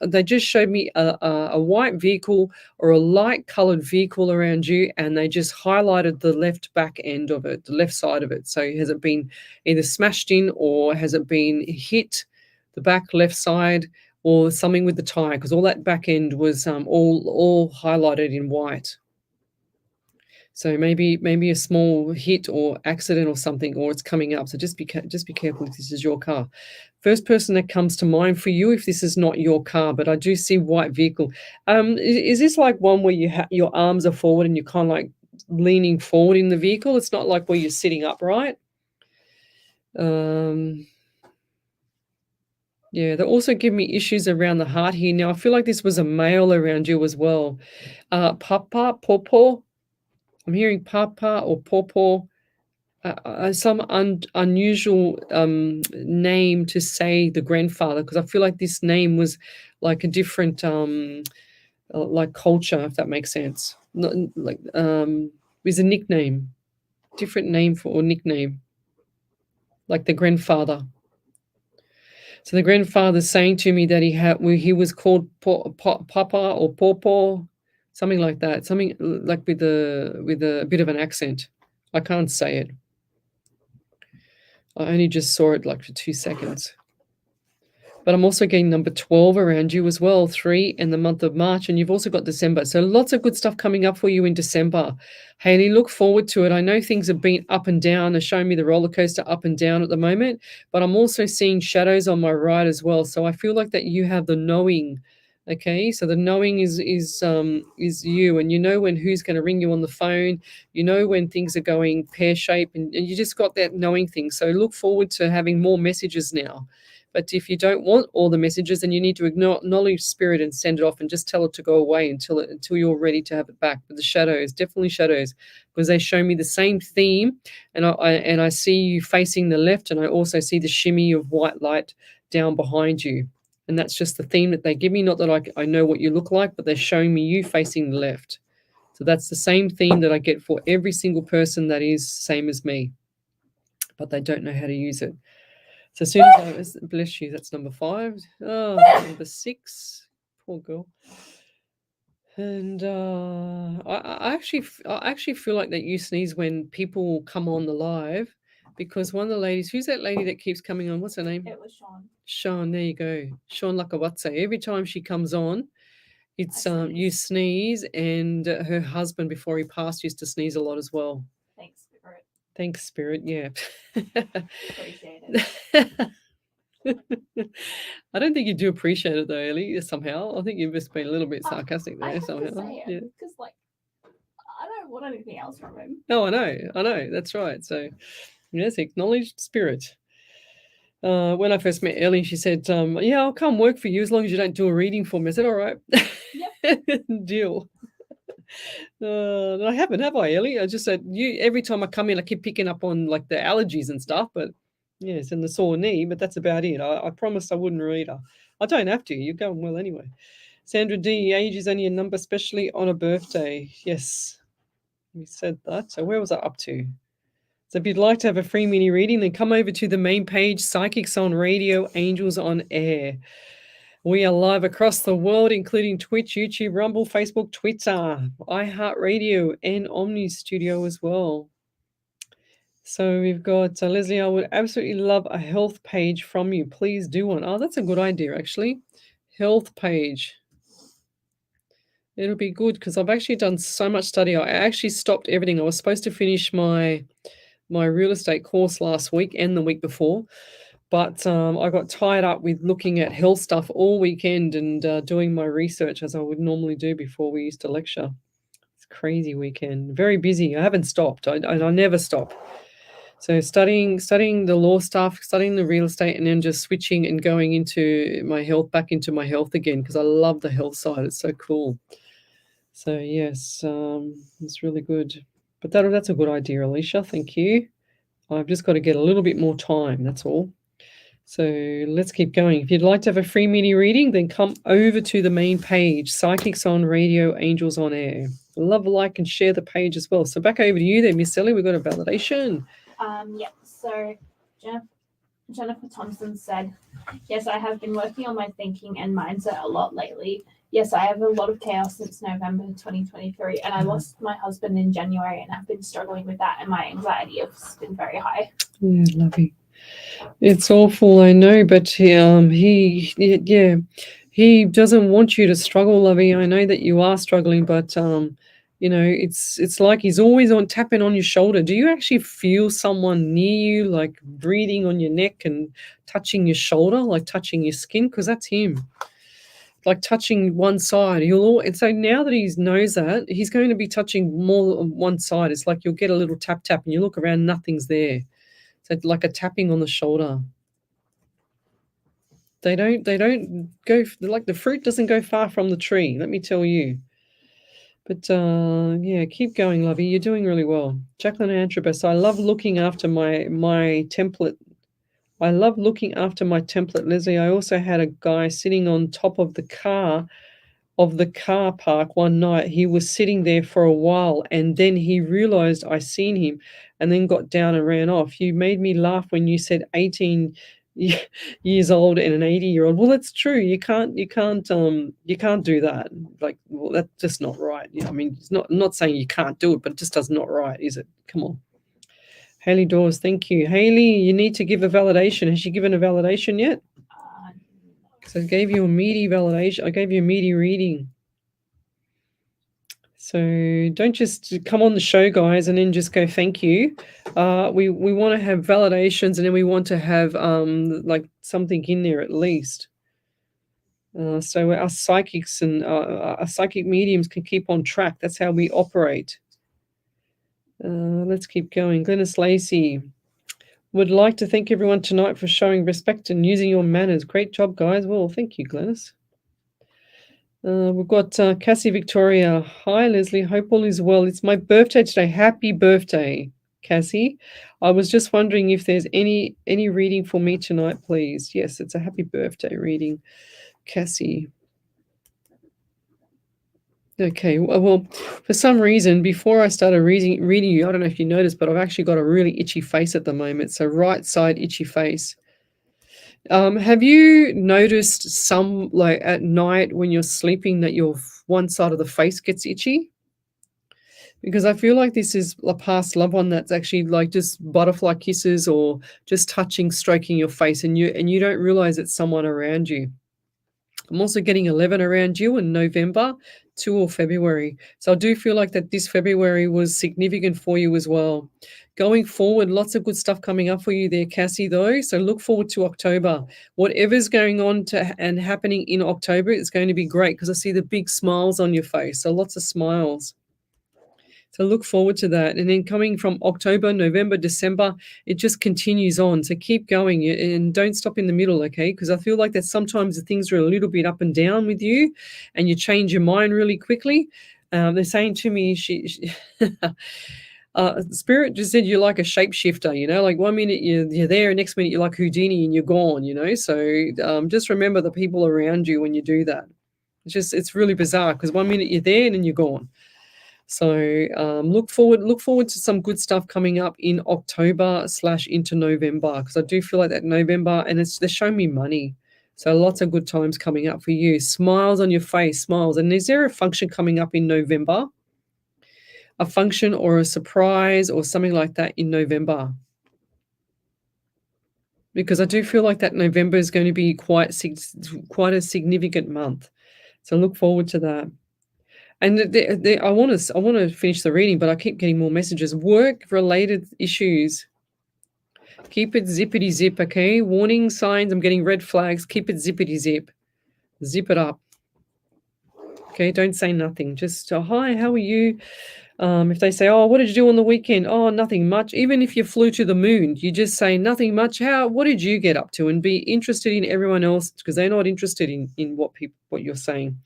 they just showed me a white vehicle or a light colored vehicle around you, and they just highlighted the left back end of it, the left side of it. So has it been either smashed in or has it been hit the back left side or something with the tire? Because all that back end was all highlighted in white. So maybe a small hit or accident or something, or it's coming up. So just be careful if this is your car. First person that comes to mind for you if this is not your car, but I do see white vehicle. Is this like one where your arms are forward and you're kind of like leaning forward in the vehicle? It's not like where you're sitting upright. Yeah, they also give me issues around the heart here. Now I feel like this was a male around you as well. Papa, Popo. I'm hearing Papa or Popo, some unusual name to say the grandfather, because I feel like this name was like a different like culture, if that makes sense. Like is a nickname, different name or nickname, like the grandfather. So the grandfather's saying to me that he was called Papa or Popo. Something like that, something like with a bit of an accent. I can't say it. I only just saw it like for 2 seconds. But I'm also getting number 12 around you as well, 3 in the month of March, and you've also got December. So lots of good stuff coming up for you in December. Haley, look forward to it. I know things have been up and down. They're showing me the roller coaster up and down at the moment, but I'm also seeing shadows on my right as well. So I feel like that you have the knowing. Okay, so the knowing is you, and you know when who's going to ring you on the phone, you know when things are going pear-shaped, and you just got that knowing thing. So look forward to having more messages now But if you don't want all the messages, then you need to acknowledge spirit and send it off and just tell it to go away until you're ready to have it back. But the shadows, definitely shadows, because they show me the same theme, and I see you facing the left, and I also see the shimmy of white light down behind you. And that's just the theme that they give me. Not that I know what you look like, but they're showing me you facing the left. So that's the same theme that I get for every single person that is same as me, but they don't know how to use it. So as soon as I was, bless you, that's number 5. Oh, number 6, poor girl. And I actually feel like that you sneeze when people come on the live, because one of the ladies, who's that lady that keeps coming on? What's her name? It was Sean. Sean, there you go. Sean Lakawatse. Every time she comes on, it's you sneeze, and her husband before he passed used to sneeze a lot as well. Thanks, Spirit. Thanks, Spirit. Yeah. Appreciate it. I don't think you do appreciate it though, Ellie. Somehow, I think you've just been a little bit sarcastic there. I have somehow, to say yeah. it because, like, I don't want anything else from him. No, I know. That's right. So, yes, acknowledged spirit. When I first met Ellie, she said, "Yeah, I'll come work for you as long as you don't do a reading for me." I said, "All right." Yep. Deal. I haven't, have I, Ellie? I just said every time I come in, I keep picking up on like the allergies and stuff, but yes, and the sore knee, but that's about it. I promised I wouldn't read her. I don't have to. You're going well anyway. Sandra D, age is only a number, especially on a birthday. Yes, we said that. So where was I up to? So if you'd like to have a free mini reading, then come over to the main page, Psychics on Radio, Angels on Air. We are live across the world, including Twitch, YouTube, Rumble, Facebook, Twitter, iHeartRadio, and Omni Studio as well. So we've got Lesley, I would absolutely love a health page from you. Please do one. Oh, that's a good idea, actually. Health page. It'll be good because I've actually done so much study. I actually stopped everything. I was supposed to finish my real estate course last week and the week before, but I got tied up with looking at health stuff all weekend and doing my research as I would normally do before we used to lecture. It's a crazy weekend. Very busy. I haven't stopped. I never stop. So studying the law stuff, studying the real estate, and then just switching and going into my health, back into my health again, because I love the health side. It's so cool. So yes, it's really good. But that's a good idea, Alicia. Thank you. I've just got to get a little bit more time. That's all. So let's keep going. If you'd like to have a free mini reading, then come over to the main page, Psychics on Radio, Angels on Air. Love, like, and share the page as well. So back over to you there, Miss Sally. We've got a validation. Yep. So Jennifer Thompson said, "Yes, I have been working on my thinking and mindset a lot lately. Yes, I have a lot of chaos since November 2023, and I lost my husband in January, and I've been struggling with that, and my anxiety has been very high." Yeah, lovely. It's awful, I know, but he doesn't want you to struggle, Lovey. I know that you are struggling, but it's like he's always on tapping on your shoulder. Do you actually feel someone near you, like breathing on your neck and touching your shoulder, like touching your skin? Because that's him, like touching one side. And so now that he knows that, he's going to be touching more on one side. It's like you'll get a little tap, and you look around, nothing's there. So like a tapping on the shoulder. They don't go, like the fruit doesn't go far from the tree, let me tell you. But yeah, keep going, Lovey. You're doing really well. Jacqueline Antrobus, I love looking after my template. I love looking after my template, Lesley. I also had a guy sitting on top of the car park one night. He was sitting there for a while, and then he realized I seen him and then got down and ran off. You made me laugh when you said 18 years old and an 80-year-old. Well, that's true. You can't do that. Like, well, that's just not right. I mean, I'm not saying you can't do it, but it just does not right, is it? Come on. Haley Dawes, thank you. Haley, you need to give a validation. Has she given a validation yet? So I gave you a meaty validation. I gave you a meaty reading. So don't just come on the show, guys, and then just go thank you. We want to have validations, and then we want to have like something in there at least. So our psychics and our psychic mediums can keep on track. That's how we operate. Let's keep going. Glennis Lacey. Would like to thank everyone tonight for showing respect and using your manners. Great job, guys. Well, thank you, Glennis. We've got Cassie Victoria. Hi, Leslie. Hope all is well. It's my birthday today. Happy birthday, Cassie. I was just wondering if there's any reading for me tonight, please. Yes, it's a happy birthday reading, Cassie. Okay, well, for some reason, before I started reading you, I don't know if you noticed, but I've actually got a really itchy face at the moment. So right side itchy face. Have you noticed some, like at night when you're sleeping, that your one side of the face gets itchy? Because I feel like this is a past loved one that's actually like just butterfly kisses or just touching, stroking your face, and you don't realize it's someone around you. I'm also getting 11 around you in November, 2 or February. So I do feel like that this February was significant for you as well. Going forward, lots of good stuff coming up for you there, Cassie, though. So look forward to October. Whatever's going on and happening in October, it's going to be great because I see the big smiles on your face. So lots of smiles. So look forward to that. And then coming from October, November, December, it just continues on. So keep going and don't stop in the middle, okay? Because I feel like that sometimes the things are a little bit up and down with you and you change your mind really quickly. They're saying to me, Spirit just said you're like a shapeshifter, you know, like 1 minute you're there, next minute you're like Houdini and you're gone, you know? So just remember the people around you when you do that. It's really bizarre because 1 minute you're there and then you're gone. So look forward to some good stuff coming up in October / into November, because I do feel like that November, and they're showing me money. So lots of good times coming up for you. Smiles on your face, smiles. And is there a function coming up in November? A function or a surprise or something like that in November? Because I do feel like that November is going to be quite a significant month. So look forward to that. And I want to finish the reading, but I keep getting more messages. Work-related issues. Keep it zippity zip, okay? Warning signs. I'm getting red flags. Keep it zippity zip. Zip it up. Okay, don't say nothing. Just hi, how are you? If they say, oh, what did you do on the weekend? Oh, nothing much. Even if you flew to the moon, you just say nothing much. What did you get up to? And be interested in everyone else, because they're not interested in what you're saying.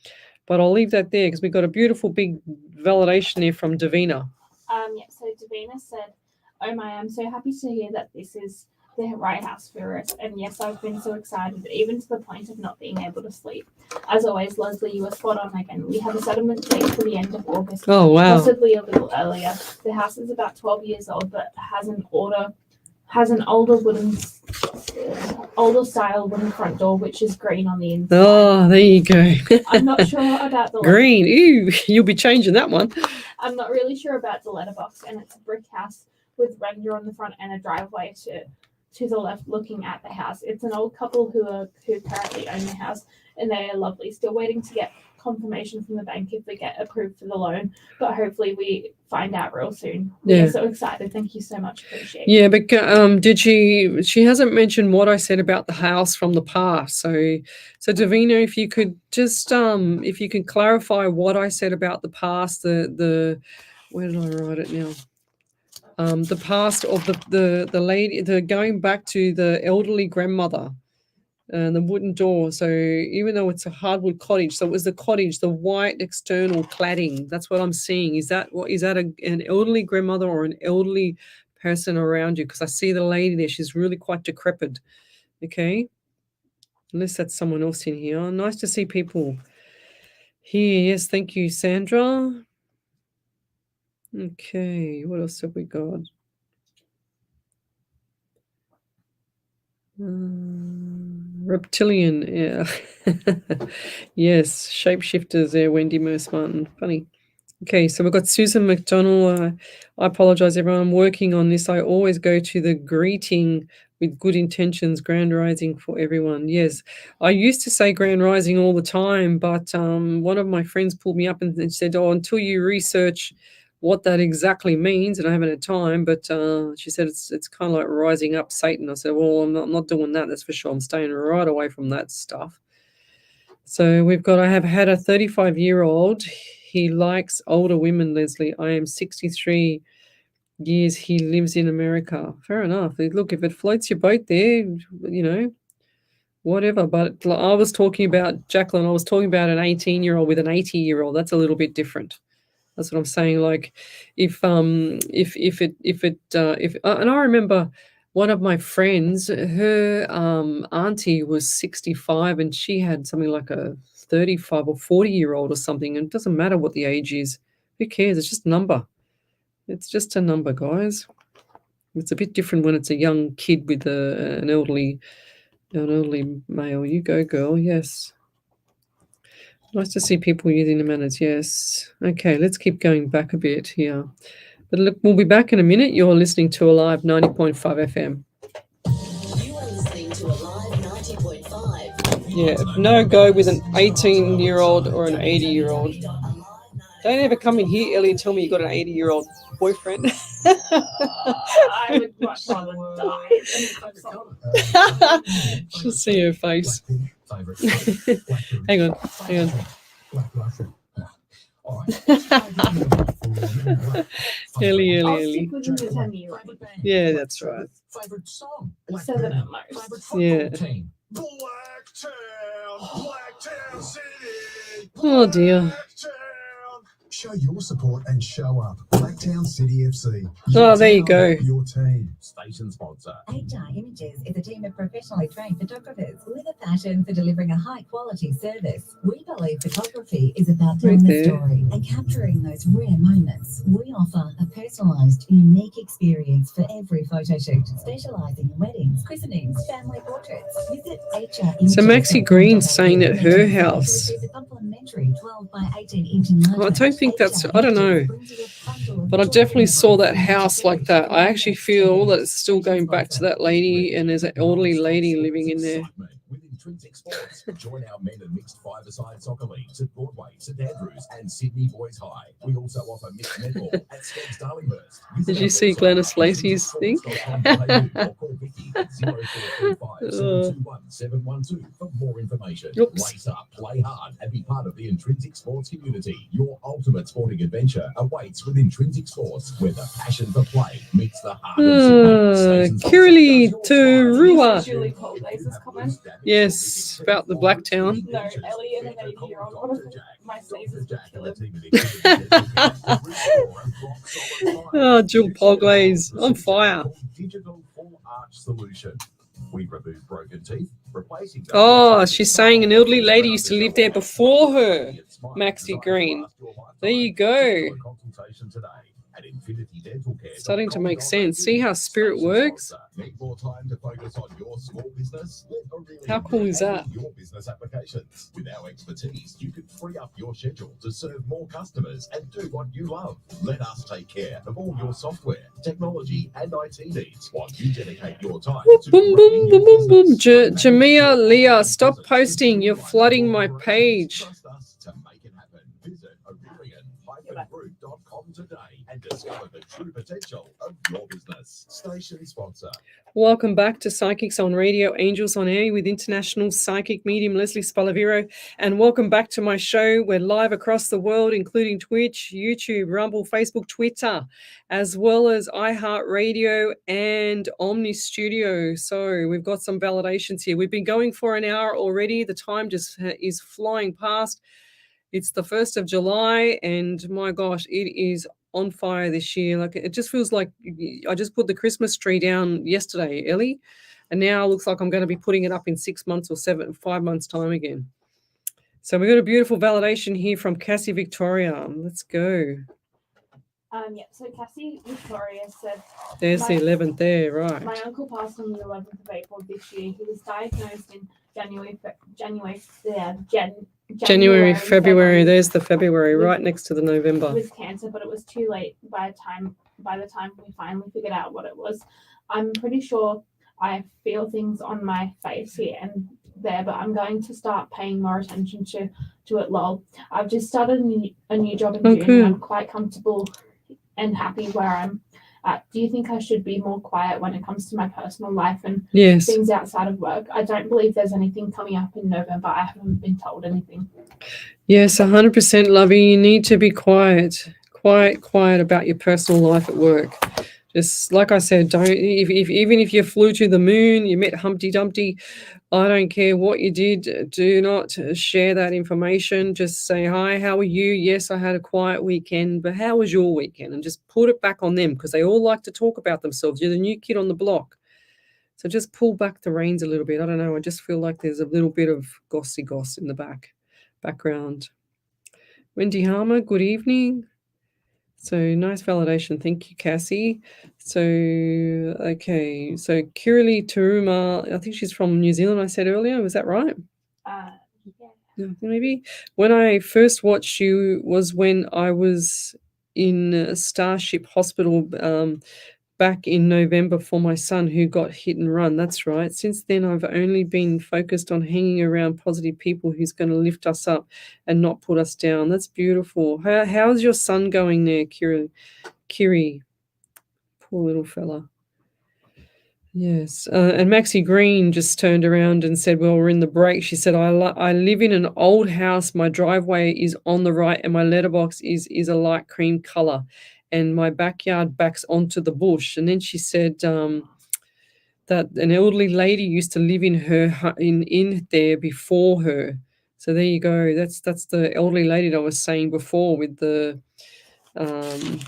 But I'll leave that there because we've got a beautiful big validation there from Davina. Yeah, so Davina said, oh my, I'm so happy to hear that this is the right house for us. And yes, I've been so excited, even to the point of not being able to sleep. As always, Leslie, you were spot on again. We have a settlement date for the end of August. Oh, wow. Possibly a little earlier. The house is about 12 years old, but has an older style wooden front door, which is green on the inside. Oh, there you go. I'm not sure about the green. Ooh, you'll be changing that one. I'm not really sure about the letterbox, and it's a brick house with render on the front and a driveway to the left looking at the house. It's an old couple who currently own the house, and they are lovely. Still waiting to get confirmation from the bank if we get approved for the loan, but hopefully we find out real soon. Yeah. We're so excited. Thank you so much. Appreciate it. Yeah, but did she hasn't mentioned what I said about the house from the past. So Davina, if you could just if you can clarify what I said about the past, the where did I write it now? The past of the lady, the going back to the elderly grandmother and the wooden door. So even though it's a hardwood cottage, so it was the cottage, the white external cladding. That's what I'm seeing. Is that an elderly grandmother or an elderly person around you? Because I see the lady there. She's really quite decrepit. Okay, unless that's someone else in here. Nice to see people here. Yes, thank you, Sandra. Okay, what else have we got? Reptilian, yeah. Yes, shapeshifters there, Wendy Merce Martin. Funny. Okay, so we've got Susan McDonald. I apologize, everyone. I'm working on this. I always go to the greeting with good intentions, grand rising for everyone. Yes, I used to say grand rising all the time, but one of my friends pulled me up and said, oh, until you research what that exactly means, and I haven't had time, but she said it's kind of like rising up Satan. I said, well, I'm not doing that, that's for sure. I'm staying right away from that stuff. So I have had a 35-year-old. He likes older women, Leslie. I am 63. years he lives in America. Fair enough. Look, if it floats your boat there, whatever. But I was talking about, Jacqueline, I was talking about an 18-year-old with an 80-year-old. That's a little bit different. That's what I'm saying. Like, if and I remember one of my friends, her auntie was 65 and she had something like a 35 or 40-year-old or something. And it doesn't matter what the age is. Who cares? It's just a number. It's just a number, guys. It's a bit different when it's a young kid with an elderly male. You go, girl. Yes. Nice to see people using the manners. Yes. Okay, let's keep going back a bit here. But look, we'll be back in a minute. You're listening to Alive 90.5 FM. You are listening to Alive 90.5. Yeah, no go with an 18-year-old or an 80-year-old. Don't ever come in here, Ellie, and tell me you got an 80-year-old boyfriend. I would much rather die. She'll see her face. Hang on. Ellie. I'll stick with you to 10 years. Yeah, that's right. Favorite song? 7 at most. Favorite football Yeah. team? Blacktown City. Oh, dear. Blacktown. Show your support and show up. Blacktown City FC. Oh, there you go. Your team. Station sponsor. HR Images is a team of professionally trained photographers with a passion for delivering a high-quality service. We believe photography is about telling the story and capturing those rare moments. We offer a personalised, unique experience for every photo shoot, specialising in weddings, christenings, family portraits. Visit HR Images. So Maxie Green's saying at her house. Receive a complimentary 12 by 18-inch enlargement. I don't think that's, I don't know. But I definitely saw that house like that. I actually feel that it's still going back to that lady, and there's an elderly lady living in there. With Intrinsic Sports, join our men and mixed five-a-side soccer leagues at Broadway, St Andrews, and Sydney Boys High. We also offer mixed netball at Skeggs Darlinghurst. Did you see Glenys Lacey's thing? For more information. Oops. Race up, play hard, and be part of the Intrinsic Sports community. Your ultimate sporting adventure awaits with Intrinsic Sports, where the passion for play meets the heart of Kirili Turua. Julie Polglaze's comment. Yes, about the Blacktown. No, Ellie and an 80-year-old. What if my sneezes would kill him? Oh, Jill Polglaze on fire. Digital full arch solution. We remove broken teeth, replacing them. Oh, she's saying an elderly lady used to live there before her. Maxie Green. There you go. Consultation today at Infinity Dental Care. Starting to make sense. See how spirit works? Need more time to focus on your small business? Let Aurelia How cool is that? handle your business applications. With our expertise, you can free up your schedule to serve more customers and do what you love. Let us take care of all your software, technology, and IT needs while you dedicate your time to Boom, growing boom, boom, your boom, boom. business. Jamia Leah, stop posting. You're flooding my page. Trust us to make it happen. Visit Aurelian-Group.com today and discover the true potential of your business. Station sponsor. Welcome back to Psychics on Radio, Angels on Air with international psychic medium Lesley Spaliviero. And welcome back to my show. We're live across the world, including Twitch, YouTube, Rumble, Facebook, Twitter, as well as iHeartRadio and Omni Studio. So we've got some validations here. We've been going for an hour already. The time just is flying past. It's the 1st of July, and my gosh, it is on fire this year. Like, it just feels like I just put the Christmas tree down yesterday, Ellie, and now it looks like I'm going to be putting it up in 6 months or 5 months time again. So we've got a beautiful validation here from Cassie Victoria. Let's go. Yeah, so Cassie Victoria said, There's the 11th there, my right. uncle passed on the 11th of April this year. He was diagnosed in January, February. There's the February right next to the November. with cancer, but it was too late by the time we finally figured out what it was. I'm pretty sure I feel things on my face here and there, but I'm going to start paying more attention to it. Lol. I've just started a new job in June. And I'm quite comfortable and happy where I'm at. Do you think I should be more quiet when it comes to my personal life and Yes. things outside of work? I don't believe there's anything coming up in November. I haven't been told anything. Yes, 100%, Lovey. You need to be quiet. quiet about your personal life at work. Just like I said, don't even if you flew to the moon, you met Humpty Dumpty, I don't care what you did, do not share that information. Just say, hi, how are you? Yes, I had a quiet weekend, but how was your weekend? And just put it back on them because they all like to talk about themselves. You're the new kid on the block. So just pull back the reins a little bit. I don't know. I just feel like there's a little bit of gossy goss in the background. Wendy Harmer, good evening. So nice validation. Thank you, Cassie. So, okay. So Kirili Turuma, I think she's from New Zealand, I said earlier. Was that right? Yeah. Maybe. When I first watched you was when I was in Starship Hospital back in November for my son who got hit and run. That's right. Since then, I've only been focused on hanging around positive people who's going to lift us up and not put us down. That's beautiful. How's your son going there, Kiri? Poor little fella. Yes. And Maxie Green just turned around and said, well, we're in the break. She said, I live in an old house. My driveway is on the right and my letterbox is a light cream color. And my backyard backs onto the bush. And then she said that an elderly lady used to live in there before her. So there you go. That's the elderly lady that I was saying before with the and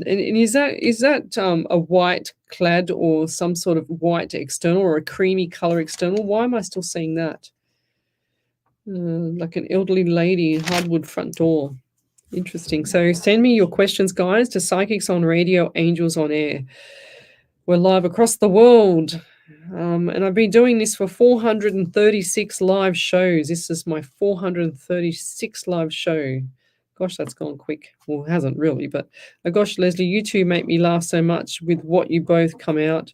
is that a white clad or some sort of white external or a creamy color external? Why am I still seeing that? Like an elderly lady, hardwood front door. Interesting. So send me your questions, guys, to Psychics on Radio, Angels on Air. We're live across the world. And I've been doing this for 436 live shows. This is my 436 live show. Gosh, that's gone quick. Well, it hasn't really, but gosh, Lesley, you two make me laugh so much with what you both come out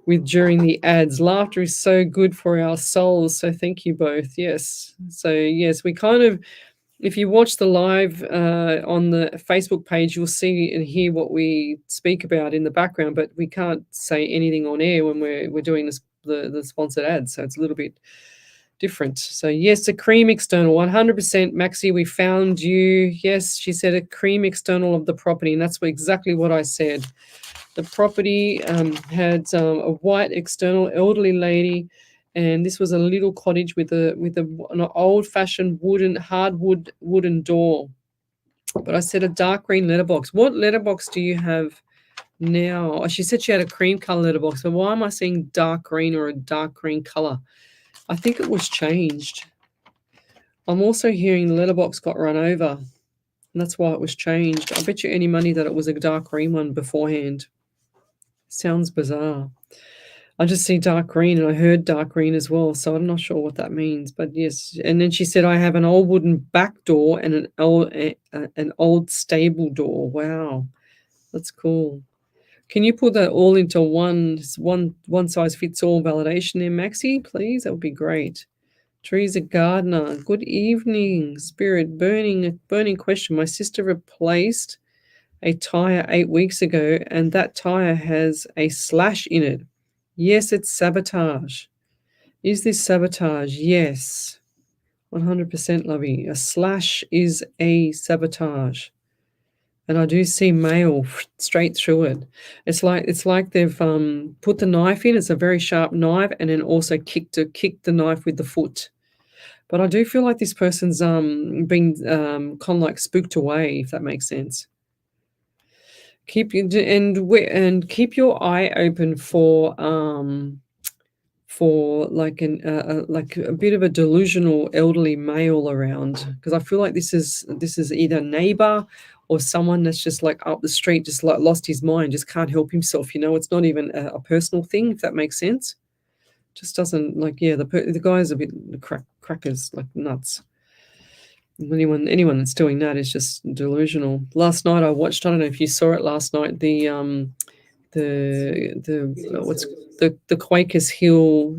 with during the ads. Laughter is so good for our souls. So thank you both. Yes. So yes, we kind of, if you watch the live on the Facebook page, you'll see and hear what we speak about in the background, but we can't say anything on air when we're doing this, the sponsored ads. So it's a little bit different. So yes, a cream external, 100%. Maxie, we found you. Yes, she said a cream external of the property, and that's exactly what I said. The property had a white external elderly lady, and this was a little cottage with an old-fashioned hardwood wooden door. But I said a dark green letterbox. What letterbox do you have now? Oh, she said she had a cream color letterbox. So why am I seeing dark green or a dark green color? I think it was changed. I'm also hearing the letterbox got run over, and that's why it was changed. I bet you any money that it was a dark green one beforehand. Sounds bizarre. I just see dark green, and I heard dark green as well, so I'm not sure what that means. But yes, and then she said, I have an old wooden back door and an old stable door. Wow, that's cool. Can you put that all into one size fits all validation there, Maxie, please? That would be great. Teresa Gardner, good evening. Spirit, burning question. My sister replaced a tire 8 weeks ago, and that tire has a slash in it. Yes, it's sabotage. Is this sabotage? Yes. 100%, lovey. A slash is a sabotage. And I do see mail straight through it. It's like they've put the knife in. It's a very sharp knife, and then also kicked the knife with the foot. But I do feel like this person's been kind of like spooked away, if that makes sense. Keep your eye open for like a bit of a delusional elderly male around, because I feel like this is either a neighbor or someone that's just like up the street, just like lost his mind, just can't help himself. It's not even a personal thing, if that makes sense. Just doesn't the guy's a bit crackers, like nuts. Anyone that's doing that is just delusional. Last night I watched, I don't know if you saw it last night, the Quakers Hill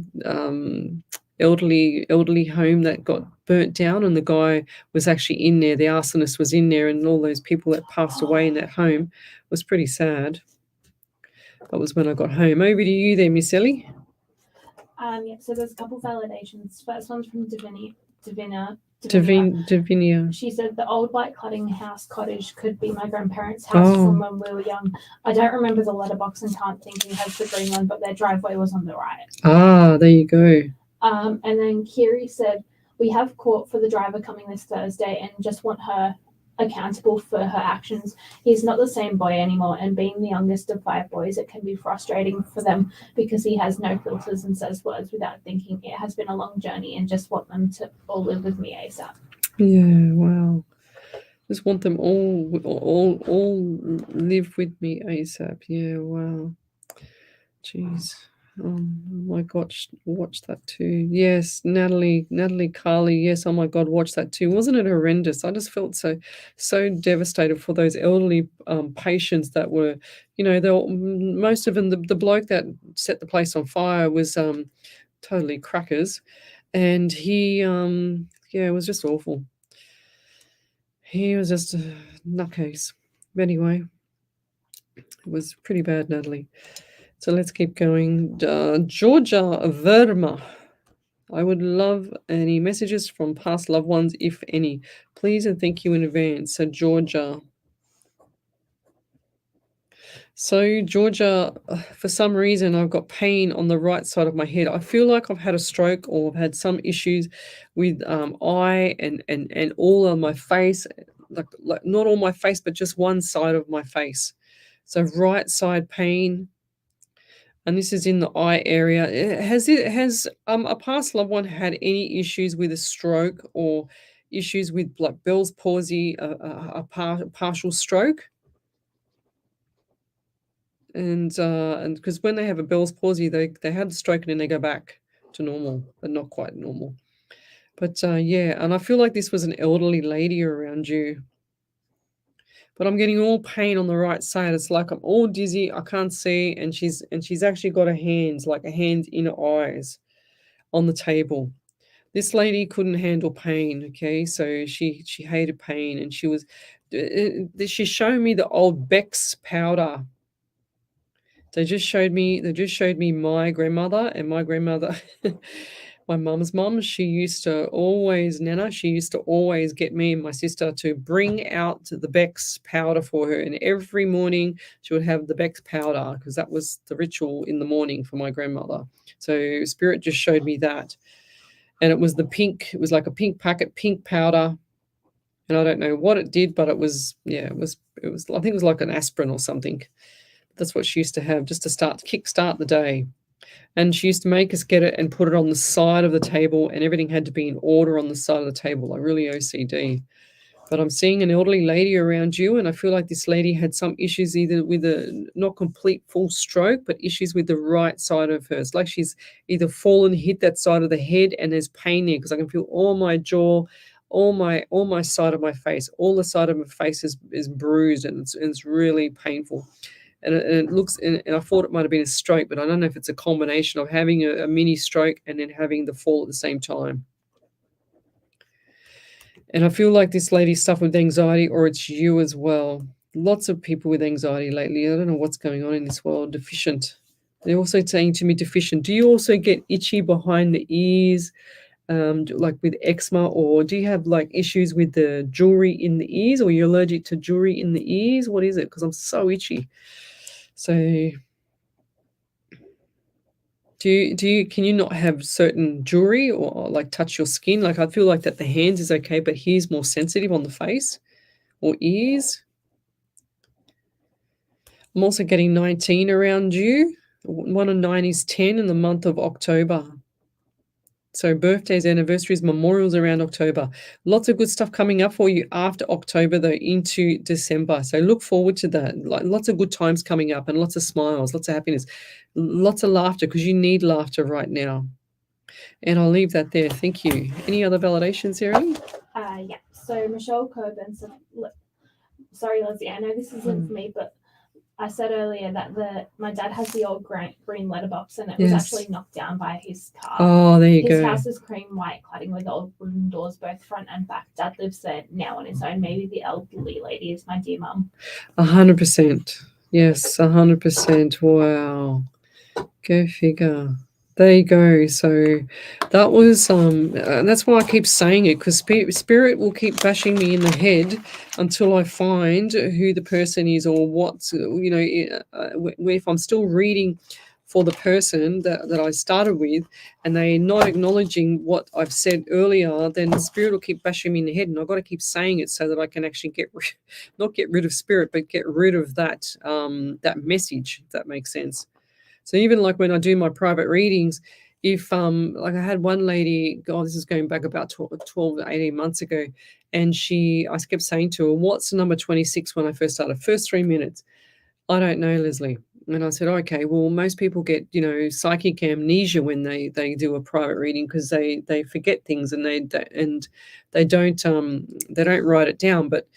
elderly home that got burnt down, and the guy was actually in there, the arsonist was in there, and all those people that passed away in that home. It was pretty sad. That was when I got home. Over to you there, Miss Ellie. So there's a couple validations. First one's from Divina Davinia. She said the old white cladding house cottage could be my grandparents' house from when we were young. I don't remember the letterbox and can't think who has the green one, but their driveway was on the right. Ah, there you go. And then Kiri said, we have court for the driver coming this Thursday and just want her accountable for her actions. He's not the same boy anymore, and being the youngest of 5 boys, it can be frustrating for them because he has no filters and says words without thinking. It has been a long journey and just want them to all live with me ASAP. Yeah, wow. Just want them all live with me ASAP. Yeah, wow. Jeez. Oh my God, watch that too. Yes, Natalie Carley. Yes, oh my God, watch that too. Wasn't it horrendous? I just felt so devastated for those elderly patients that were, most of them. The bloke that set the place on fire was totally crackers, and he it was just awful. He was just a nutcase. But anyway, it was pretty bad, Natalie. So let's keep going. Georgia Verma. I would love any messages from past loved ones, if any. Please and thank you in advance. So Georgia. For some reason, I've got pain on the right side of my head. I feel like I've had a stroke or I've had some issues with eye and all on my face, like not all my face, but just one side of my face. So right side pain. And this is in the eye area. Has a past loved one had any issues with a stroke or issues with like Bell's palsy, a partial stroke? And because when they have a Bell's palsy, they had a stroke and then they go back to normal, but not quite normal. But and I feel like this was an elderly lady around you. But I'm getting all pain on the right side. It's like I'm all dizzy. I can't see, and she's actually got her hands in her eyes on the table. This lady couldn't handle pain. Okay, so she hated pain, and she showed me the old Beck's powder. They just showed me my grandmother, and my grandmother. My mum's mum, she used to always get me and my sister to bring out the Beck's powder for her. And every morning she would have the Beck's powder because that was the ritual in the morning for my grandmother. So Spirit just showed me that. And it was like a pink packet, pink powder. And I don't know what it did, but it was I think it was like an aspirin or something. That's what she used to have just to kickstart the day. And she used to make us get it and put it on the side of the table, and everything had to be in order on the side of the table. Like really OCD. But I'm seeing an elderly lady around you, and I feel like this lady had some issues either with a not complete full stroke, but issues with the right side of her. It's like she's either fallen, hit that side of the head, and there's pain there because I can feel all my jaw, all my side of my face, all the side of my face is bruised, and it's really painful. And it looks, and I thought it might have been a stroke, but I don't know if it's a combination of having a mini stroke and then having the fall at the same time. And I feel like this lady suffered with anxiety, or it's you as well. Lots of people with anxiety lately. I don't know what's going on in this world. Deficient. They're also saying to me deficient. Do you also get itchy behind the ears, like with eczema, or do you have like issues with the jewelry in the ears, or you're allergic to jewelry in the ears? What is it? Because I'm so itchy. So can you not have certain jewelry or like touch your skin? Like I feel like that the hands is okay, but here's more sensitive on the face or ears. I'm also getting 19 around you. 1 and 9 is 10 in the month of October. So birthdays, anniversaries, memorials around October. Lots of good stuff coming up for you after October, though, into December. So look forward to that. Like lots of good times coming up and lots of smiles, lots of happiness, lots of laughter because you need laughter right now. And I'll leave that there. Thank you. Any other validations, Erin? Yeah. So Michelle Coburn said, sorry, Leslie, I know this isn't for me, but I said earlier that my dad has the old green letterbox, and it was actually knocked down by his car. Oh, there you go. His house is cream white cladding with old wooden doors, both front and back. Dad lives there now on his own. Maybe the elderly lady is my dear mum. 100%. Yes, 100%. Wow. Go figure. There you go. So that was, and that's why I keep saying it, because spirit will keep bashing me in the head until I find who the person is or what's, if I'm still reading for the person that I started with and they're not acknowledging what I've said earlier, then the spirit will keep bashing me in the head, and I've got to keep saying it so that I can actually not get rid of spirit, but get rid of that message, if that makes sense. So even like when I do my private readings, if like I had one lady, God, this is going back about 12 to 18 months ago, and I kept saying to her, what's the number 26 when I first started? First 3 minutes. I don't know, Lesley. And I said, okay, well, most people get, psychic amnesia when they do a private reading, because they forget things and they don't write it down. But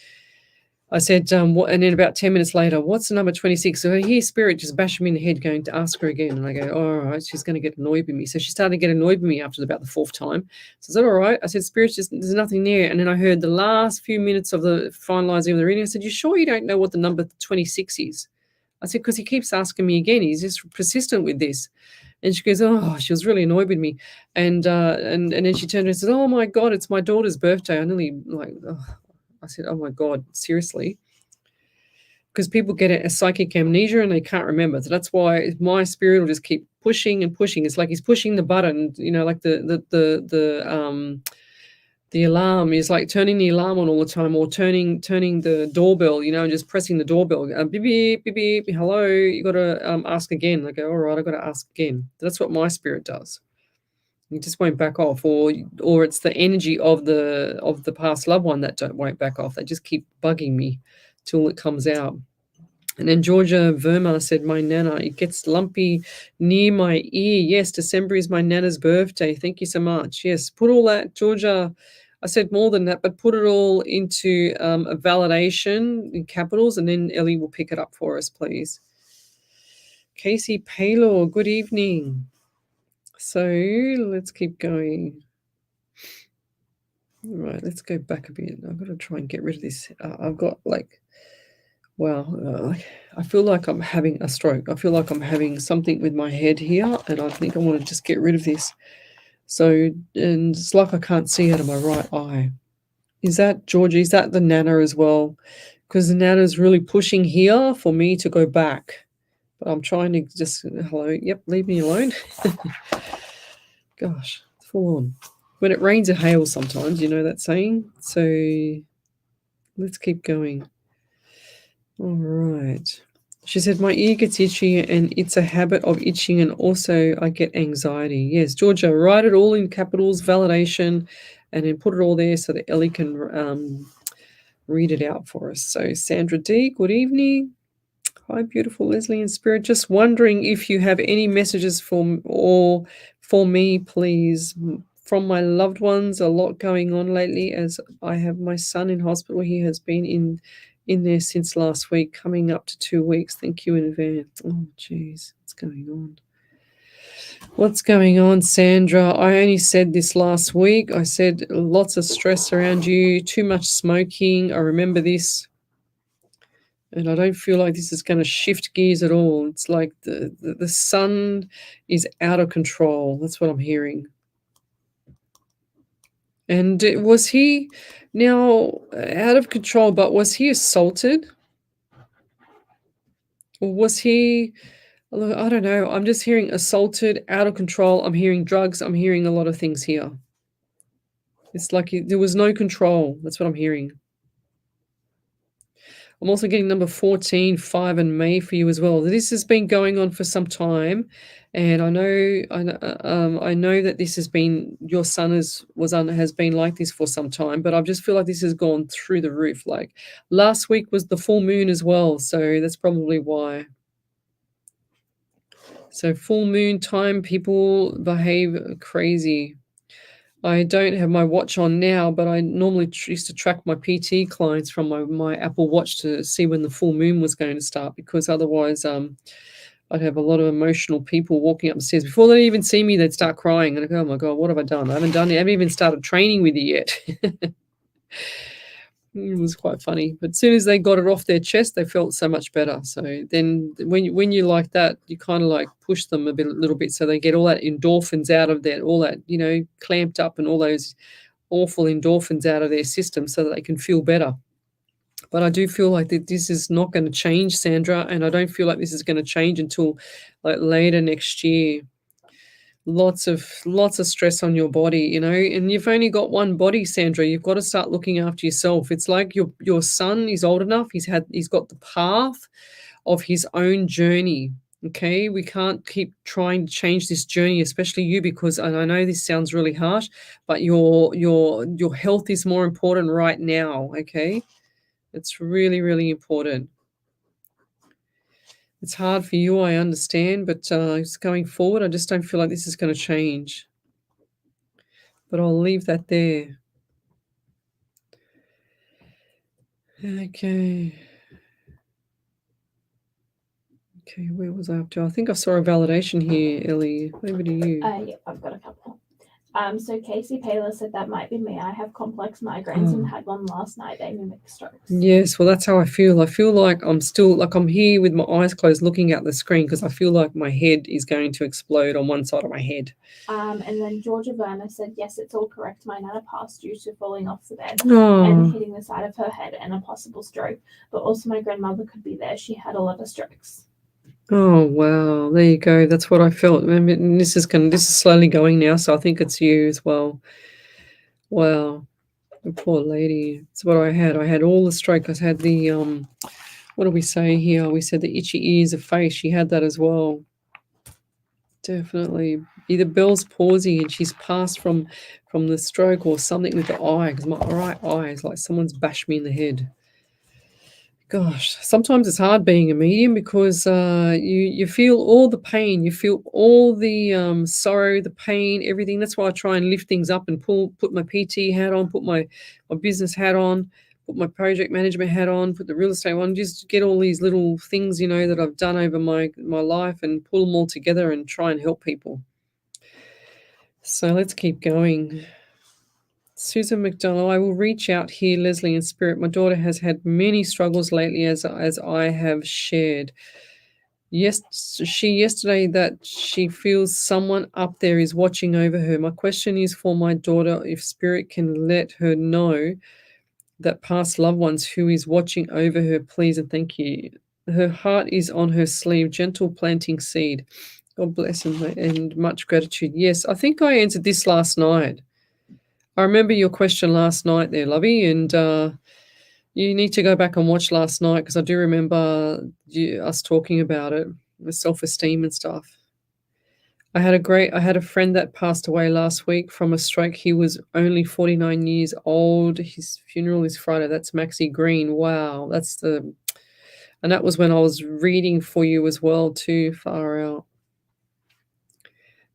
I said, and then about 10 minutes later, what's the number 26? So I hear spirit just bashing me in the head going to ask her again. And I go, all right, she's going to get annoyed with me. So she started to get annoyed with me after about the fourth time. So I said, all right. I said, spirit, there's nothing there. And then I heard the last few minutes of the finalizing of the reading. I said, you sure you don't know what the number 26 is? I said, because he keeps asking me again. He's just persistent with this. And she goes, oh, she was really annoyed with me. And then she turned around and said, oh, my God, it's my daughter's birthday. I nearly I said, oh, my God, seriously? Because people get a psychic amnesia and they can't remember. So that's why my spirit will just keep pushing and pushing. It's like he's pushing the button, like the alarm is like turning the alarm on all the time, or turning the doorbell, and just pressing the doorbell. Beep, beep, beep, beep, hello, you got to ask again. I go, all right, I got to ask again. That's what my spirit does. It just won't back off, or it's the energy of the past loved one that won't back off. They just keep bugging me till it comes out. And then Georgia Verma said, my Nana, it gets lumpy near my ear. Yes, December is my Nana's birthday. Thank you so much. Yes, put all that, Georgia. I said more than that, but put it all into a validation in capitals, and then Ellie will pick it up for us, please. Casey Paylor, good evening. So let's keep going. All right, let's go back a bit. I've got to try and get rid of this. I've got I feel like I'm having a stroke. I feel like I'm having something with my head here, and I think I want to just get rid of this. So, and it's like I can't see out of my right eye. Is that, Georgie, is that the Nana as well? Because the Nana's really pushing here for me to go back. But I'm trying to just, hello, yep, leave me alone. Gosh, it's full on. When it rains, it hails sometimes, you know that saying? So let's keep going. All right. She said, my ear gets itchy and it's a habit of itching, and also I get anxiety. Yes, Georgia, write it all in capitals, validation, and then put it all there so that Ellie can read it out for us. So Sandra D, good evening. Hi, beautiful Lesley in spirit. Just wondering if you have any messages for me, please. From my loved ones, a lot going on lately, as I have my son in hospital. He has been in there since last week, coming up to 2 weeks. Thank you in advance. Oh, geez, what's going on? What's going on, Sandra? I only said this last week. I said lots of stress around you, too much smoking. I remember this. And I don't feel like this is going to shift gears at all. It's like the son is out of control. That's what I'm hearing. And was he now out of control, but was he assaulted? Or was he, I don't know. I'm just hearing assaulted, out of control. I'm hearing drugs. I'm hearing a lot of things here. It's like there was no control. That's what I'm hearing. I'm also getting number 14, 5 and May for you as well. This has been going on for some time, and I know that this has been, your son has been like this for some time, but I just feel like this has gone through the roof. Like last week was the full moon as well, so that's probably why. So full moon time, people behave crazy. I don't have my watch on now, but I normally used to track my PT clients from my Apple Watch to see when the full moon was going to start, because otherwise I'd have a lot of emotional people walking up the stairs. Before they even see me, they'd start crying. And I go, oh, my God, what have I done? I haven't even started training with you yet. It was quite funny. But as soon as they got it off their chest, they felt so much better. So then when you like that, you kind of like push them a little bit so they get all that endorphins out of that, all that, clamped up and all those awful endorphins out of their system so that they can feel better. But I do feel like that this is not going to change, Sandra, and I don't feel like this is going to change until like later next year. Lots of stress on your body, and you've only got one body, Sandra. You've got to start looking after yourself. It's like your son is old enough. He's got the path of his own journey. Okay, we can't keep trying to change this journey, especially you, because, and I know this sounds really harsh, but your health is more important right now. Okay, it's really, really important. It's hard for you, I understand, but going forward, I just don't feel like this is going to change. But I'll leave that there. Okay. Okay, where was I up to? I think I saw a validation here, Ellie. Over to you. Yeah, I've got a couple. So Casey Paler said that might be me. I have complex migraines and had one last night. They mimic strokes. Yes, well, that's how I feel. I feel like I'm still, like I'm here with my eyes closed looking at the screen because I feel like my head is going to explode on one side of my head. And then Georgia Verna said, yes, it's all correct. My nana passed due to falling off the bed and hitting the side of her head and a possible stroke. But also my grandmother could be there. She had a lot of strokes. Oh wow, there you go. That's what I felt. I mean, this is slowly going now, so I think it's you as well. Wow, the poor lady. That's what I had. I had all the stroke. I had the what do we say here? We said the itchy ears of face. She had that as well. Definitely. Either Bell's palsy and she's passed from the stroke, or something with the eye, because my right eye is like someone's bashed me in the head. Gosh, sometimes it's hard being a medium because you feel all the pain, you feel all the sorrow, the pain, everything. That's why I try and lift things up and put my PT hat on, put my business hat on, put my project management hat on, put the real estate one, just get all these little things, that I've done over my life and pull them all together and try and help people. So let's keep going. Susan McDonald, I will reach out here, Lesley, in spirit. My daughter has had many struggles lately, as I have shared. Yes, yesterday that she feels someone up there is watching over her. My question is for my daughter, if spirit can let her know that past loved ones who is watching over her, please and thank you. Her heart is on her sleeve, gentle planting seed. God bless and much gratitude. Yes, I think I answered this last night. I remember your question last night there, Lovey, and you need to go back and watch last night because I do remember us talking about it, the self-esteem and stuff. I had a friend that passed away last week from a stroke. He was only 49 years old. His funeral is Friday. That's Maxie Green. Wow, and that was when I was reading for you as well too, far out.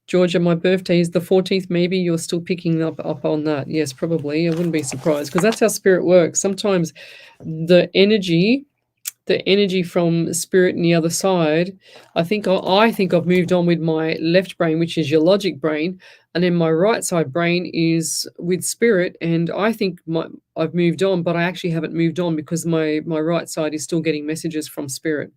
Georgia, my birthday is the 14th. Maybe you're still picking up on that. Yes, probably. I wouldn't be surprised because that's how spirit works. Sometimes the energy from spirit and the other side, I think I've moved on with my left brain, which is your logic brain, and then my right side brain is with spirit, and I think I've moved on, but I actually haven't moved on because my right side is still getting messages from spirit.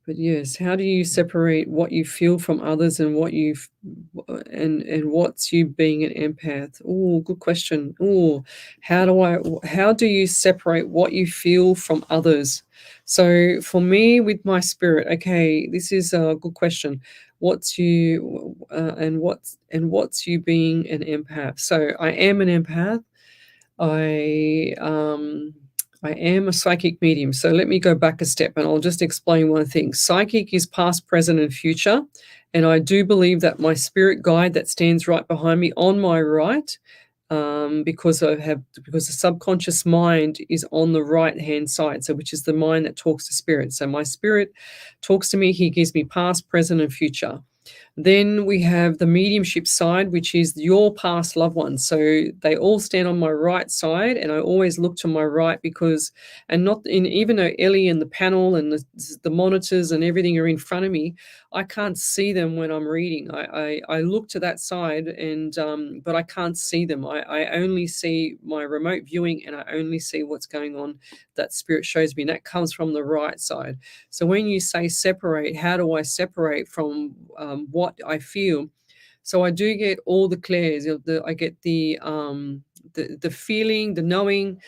But yes, how do you separate what you feel from others and what and what's you being an empath? Oh, good question. Oh, how do you separate what you feel from others? So for me, with my spirit, okay, this is a good question. What's you and what's you being an empath? So I am an empath. I am a psychic medium. So let me go back a step and I'll just explain one thing. Psychic is past, present, and future. And I do believe that my spirit guide that stands right behind me on my right, because the subconscious mind is on the right-hand side, so which is the mind that talks to spirit. So my spirit talks to me. He gives me past, present, and future. Then we have the mediumship side, which is your past loved ones. So they all stand on my right side, and I always look to my right because, and not in, even though Ellie and the panel and the monitors and everything are in front of me, I can't see them when I'm reading. I look to that side, and but I can't see them. I only see my remote viewing, and I only see what's going on that spirit shows me, and that comes from the right side. So when you say separate, how do I separate from what I feel? So I do get all the clairs. I get the feeling, the knowing,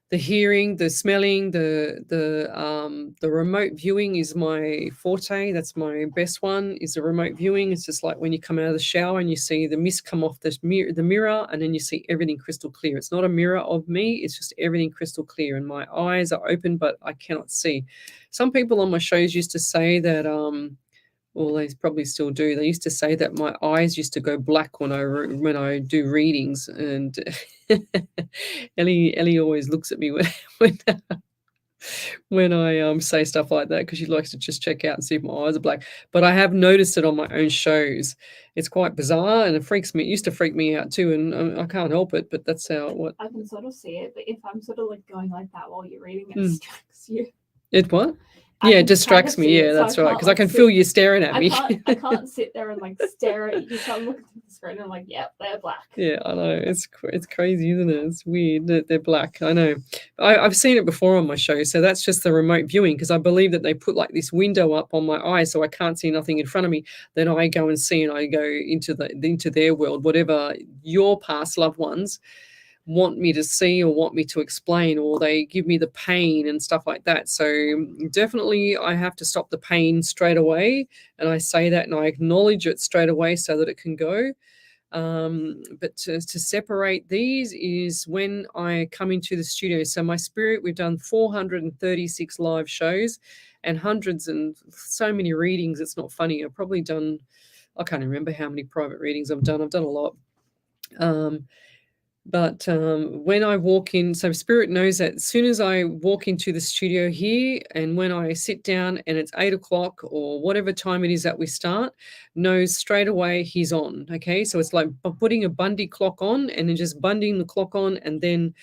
the hearing, the smelling, the remote viewing is my forte. That's my best one, is the remote viewing. It's just like when you come out of the shower and you see the mist come off the mirror, and then you see everything crystal clear. It's not a mirror of me, it's just everything crystal clear, and my eyes are open, but I cannot see. Some people on my shows used to say that, well, they probably still do. They used to say that my eyes used to go black when I do readings, and Ellie always looks at me when I say stuff like that, because she likes to just check out and see if my eyes are black. But I have noticed it on my own shows. It's quite bizarre, and it freaks me. It used to freak me out too, and I can't help it. But that's how I can sort of see it, but if I'm sort of like going like that while you're reading, it distracts you. It what? I Yeah, can it distracts kinda me. see Yeah, it, so that's I right. can't, Because I like, can sit- feel you staring at I me. can't sit there and like stare at you. So I'm looking at the screen and I'm like, yep, they're black. Yeah, I know. It's crazy, isn't it? It's weird that they're black. I know. I've seen it before on my show. So that's just the remote viewing, because I believe that they put like this window up on my eye so I can't see nothing in front of me. Then I go and see, and I go into their world, whatever your past loved ones want me to see or want me to explain, or they give me the pain and stuff like that. So definitely I have to stop the pain straight away, and I say that and I acknowledge it straight away so that it can go. But to separate these is when I come into the studio. So my spirit, we've done 436 live shows and hundreds and so many readings. It's not funny. I've probably done, I can't remember how many private readings I've done. I've done a lot. But when I walk in, so spirit knows that as soon as I walk into the studio here, and when I sit down and it's 8 o'clock or whatever time it is that we start, knows straight away he's on. Okay, so it's like putting a Bundy clock on and then just bunding the clock on, and then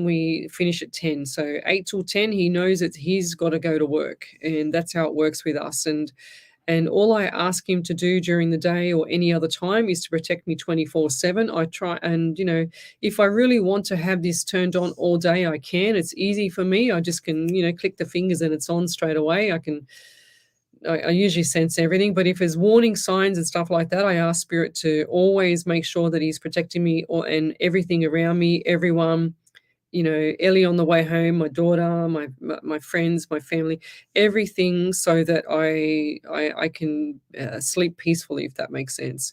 we finish at 10. So 8 till 10, he knows that he's got to go to work, and that's how it works with us. And all I ask him to do during the day or any other time is to protect me 24/7. I try, and if I really want to have this turned on all day, I can. It's easy for me. I just can, click the fingers and it's on straight away. I usually sense everything, but if there's warning signs and stuff like that, I ask spirit to always make sure that he's protecting me and everything around me, everyone. Ellie on the way home, my daughter, my friends, my family, everything, so that I can sleep peacefully, if that makes sense.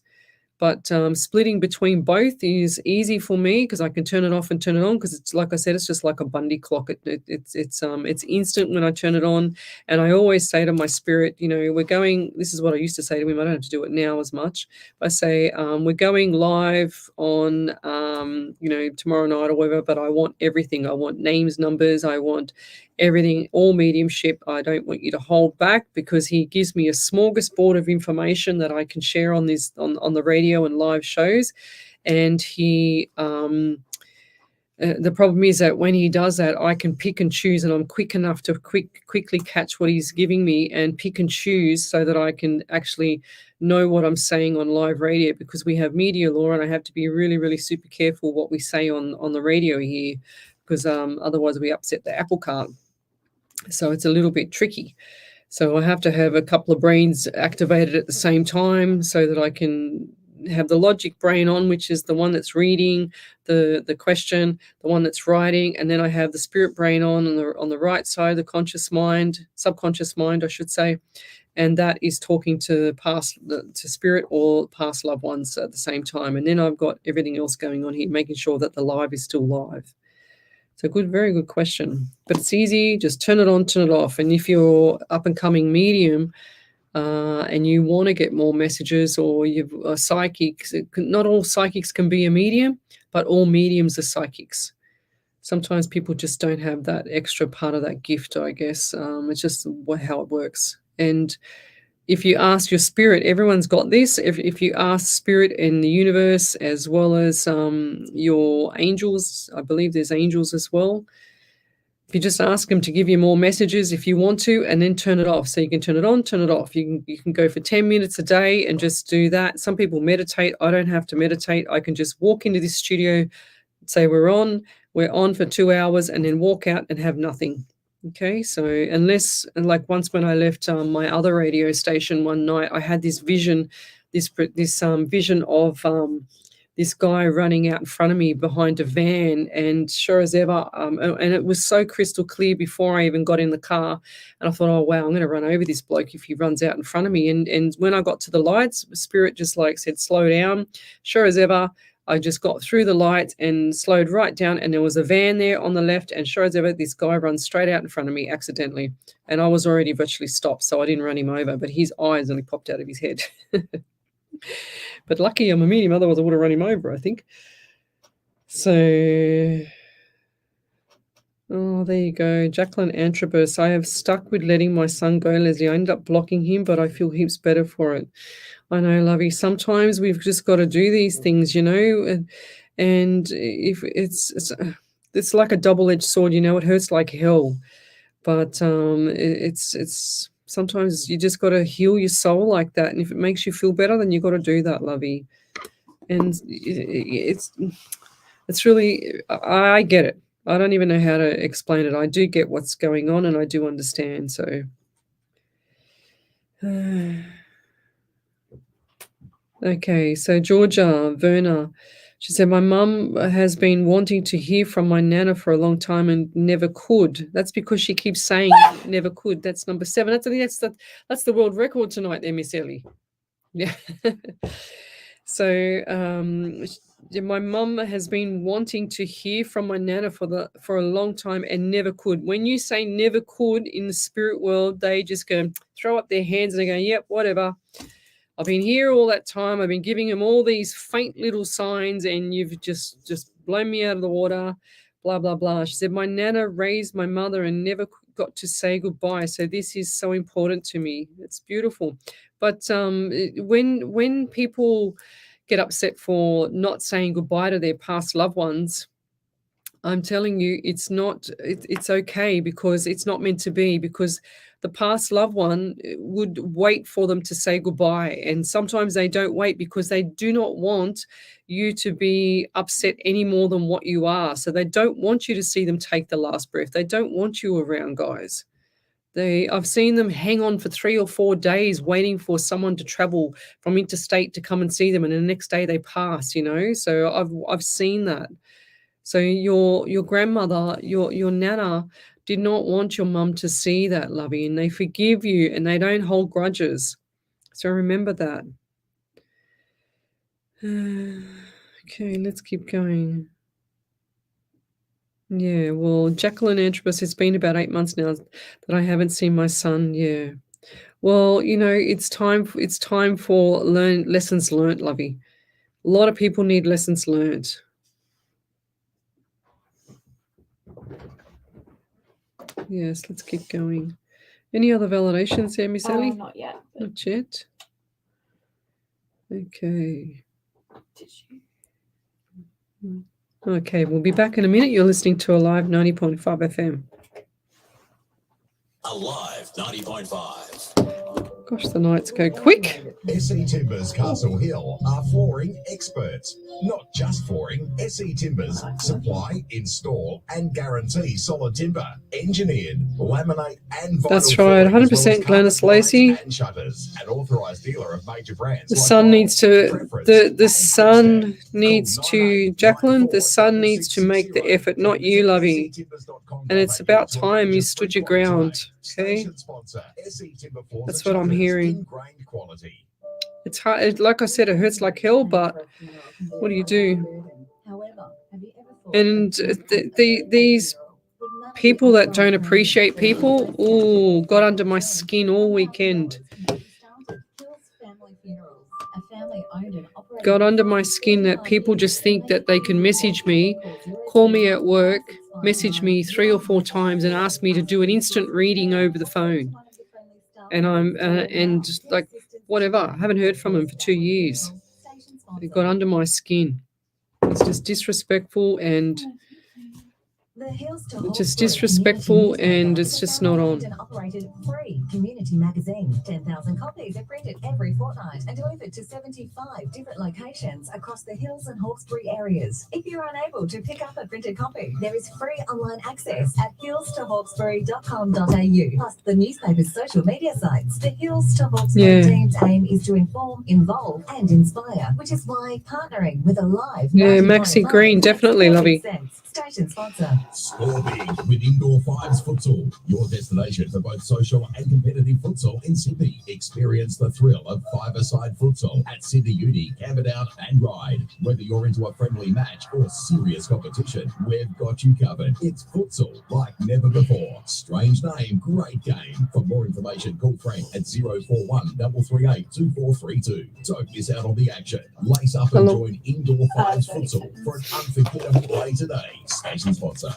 But splitting between both is easy for me, because I can turn it off and turn it on, because it's like I said, it's just like a Bundy clock. It's instant when I turn it on. And I always say to my spirit, we're going, this is what I used to say to him, I don't have to do it now as much. I say, we're going live on tomorrow night or whatever, but I want everything. I want names, numbers, I want everything, all mediumship. I don't want you to hold back, because he gives me a smorgasbord of information that I can share on the radio and live shows. And he the problem is that when he does that, I can pick and choose, and I'm quick enough to quickly catch what he's giving me and pick and choose, so that I can actually know what I'm saying on live radio, because we have media law, and I have to be really, really super careful what we say on the radio here, because otherwise we upset the apple cart. So it's a little bit tricky. So I have to have a couple of brains activated at the same time, so that I can have the logic brain on, which is the one that's reading the question, the one that's writing, and then I have the spirit brain on the right side, the subconscious mind, I should say, and that is talking to spirit or past loved ones at the same time. And then I've got everything else going on here, making sure that the live is still live. So very good question. But it's easy, just turn it on, turn it off. And if you're up and coming medium and you want to get more messages, or you're a psychic, not all psychics can be a medium, but all mediums are psychics. Sometimes people just don't have that extra part of that gift, I guess. It's just how it works. And if you ask your spirit, everyone's got this. If you ask spirit in the universe as well as your angels, I believe there's angels as well. If you just ask them to give you more messages if you want to, and then turn it off. So you can turn it on, turn it off. You can go for 10 minutes a day and just do that. Some people meditate. I don't have to meditate. I can just walk into this studio, say we're on for 2 hours, and then walk out and have nothing. Okay, so unless, like once when I left my other radio station one night, I had this vision, this vision of this guy running out in front of me behind a van, and sure as ever, and it was so crystal clear before I even got in the car, and I thought, oh wow, I'm going to run over this bloke if he runs out in front of me. And when I got to the lights, Spirit just like said, slow down. Sure as ever, I just got through the lights and slowed right down, and there was a van there on the left, and sure as ever, this guy runs straight out in front of me accidentally, and I was already virtually stopped, so I didn't run him over, but his eyes only popped out of his head. But lucky I'm a medium, otherwise I would have run him over, I think. So, oh, there you go. Jacqueline Antrobus. I have stuck with letting my son go, Lesley. I ended up blocking him, but I feel heaps better for it. I know, lovey. Sometimes we've just got to do these things, you know, and if it's like a double-edged sword, you know, it hurts like hell, but it's sometimes you just got to heal your soul like that, and if it makes you feel better, then you got to do that, lovey. And it's really, I get it. I don't even know how to explain it. I do get what's going on, and I do understand. So. Okay, so Georgia Verna, she said, my mum has been wanting to hear from my nana for a long time and never could. That's because she keeps saying never could. That's number 7. I think that's the world record tonight there, Miss Ellie. Yeah. So my mum has been wanting to hear from my nana for a long time and never could. When you say never could in the spirit world, they just go throw up their hands and they go, yep, whatever. I've been here all that time. I've been giving him all these faint little signs, and you've just blown me out of the water, blah, blah, blah. She said, my nana raised my mother and never got to say goodbye. So this is so important to me. It's beautiful. But when people get upset for not saying goodbye to their past loved ones, I'm telling you, it's okay, because it's not meant to be, because the past loved one would wait for them to say goodbye. And sometimes they don't wait because they do not want you to be upset any more than what you are. So they don't want you to see them take the last breath. They don't want you around, guys. I've seen them hang on for 3 or 4 days waiting for someone to travel from interstate to come and see them, and the next day they pass, you know. So I've seen that. So your grandmother, your nana did not want your mum to see that, lovey, and they forgive you and they don't hold grudges. So remember that. Okay, let's keep going. Yeah, well, Jacqueline Antrobus, it's been about 8 months now that I haven't seen my son. Yeah. Well, you know, it's time for lessons learned, lovey. A lot of people need lessons learned. Yes, let's keep going. Any other validations there, Miss Ellie? Not yet. Not yet. Okay. Okay, we'll be back in a minute. You're listening to Alive 90.5 FM. Alive 90.5. Gosh, the nights go quick. SE Timbers Castle Hill are flooring experts. Not just flooring, SE Timbers supply, install and guarantee solid timber, engineered, laminate and vinyl. That's right, 100% Glennis Lacey. And shutters, an authorised dealer of major brands. The sun needs to, Jacqueline, the sun needs to make the effort, not you, lovey. And it's about time you stood your ground, okay? That's what I'm hearing. It's hard, like I said, it hurts like hell, but what do you do? And these people that don't appreciate people, got under my skin all weekend. Got under my skin that people just think that they can message me, call me at work, message me 3 or 4 times and ask me to do an instant reading over the phone. and I'm and like whatever. I haven't heard from him for 2 years. It got under my skin. It's just disrespectful and just disrespectful, and it's just not on. Operated free community magazine. 10,000 copies are printed every fortnight and delivered to 75 different locations across the Hills and Hawkesbury areas. If you're unable to pick up a printed copy, there is free online access at hillstohawkesbury.com.au, plus the newspaper's social media sites. The Hills to Hawkesbury team's aim is to inform, involve, and inspire, which is why partnering with a live Maxi Green, definitely, lovey. Station sponsor. Score big with Indoor Fives Futsal, your destination for both social and competitive futsal in Sydney. Experience the thrill of five-a-side futsal at Sydney Uni, Camperdown and Ryde. Whether you're into a friendly match or serious competition, we've got you covered. It's futsal like never before. Strange name, great game. For more information, call Frank at 041 338 2432. Don't miss out on the action. Lace up and join Indoor Fives Futsal for an unforgettable day today. Station sponsor.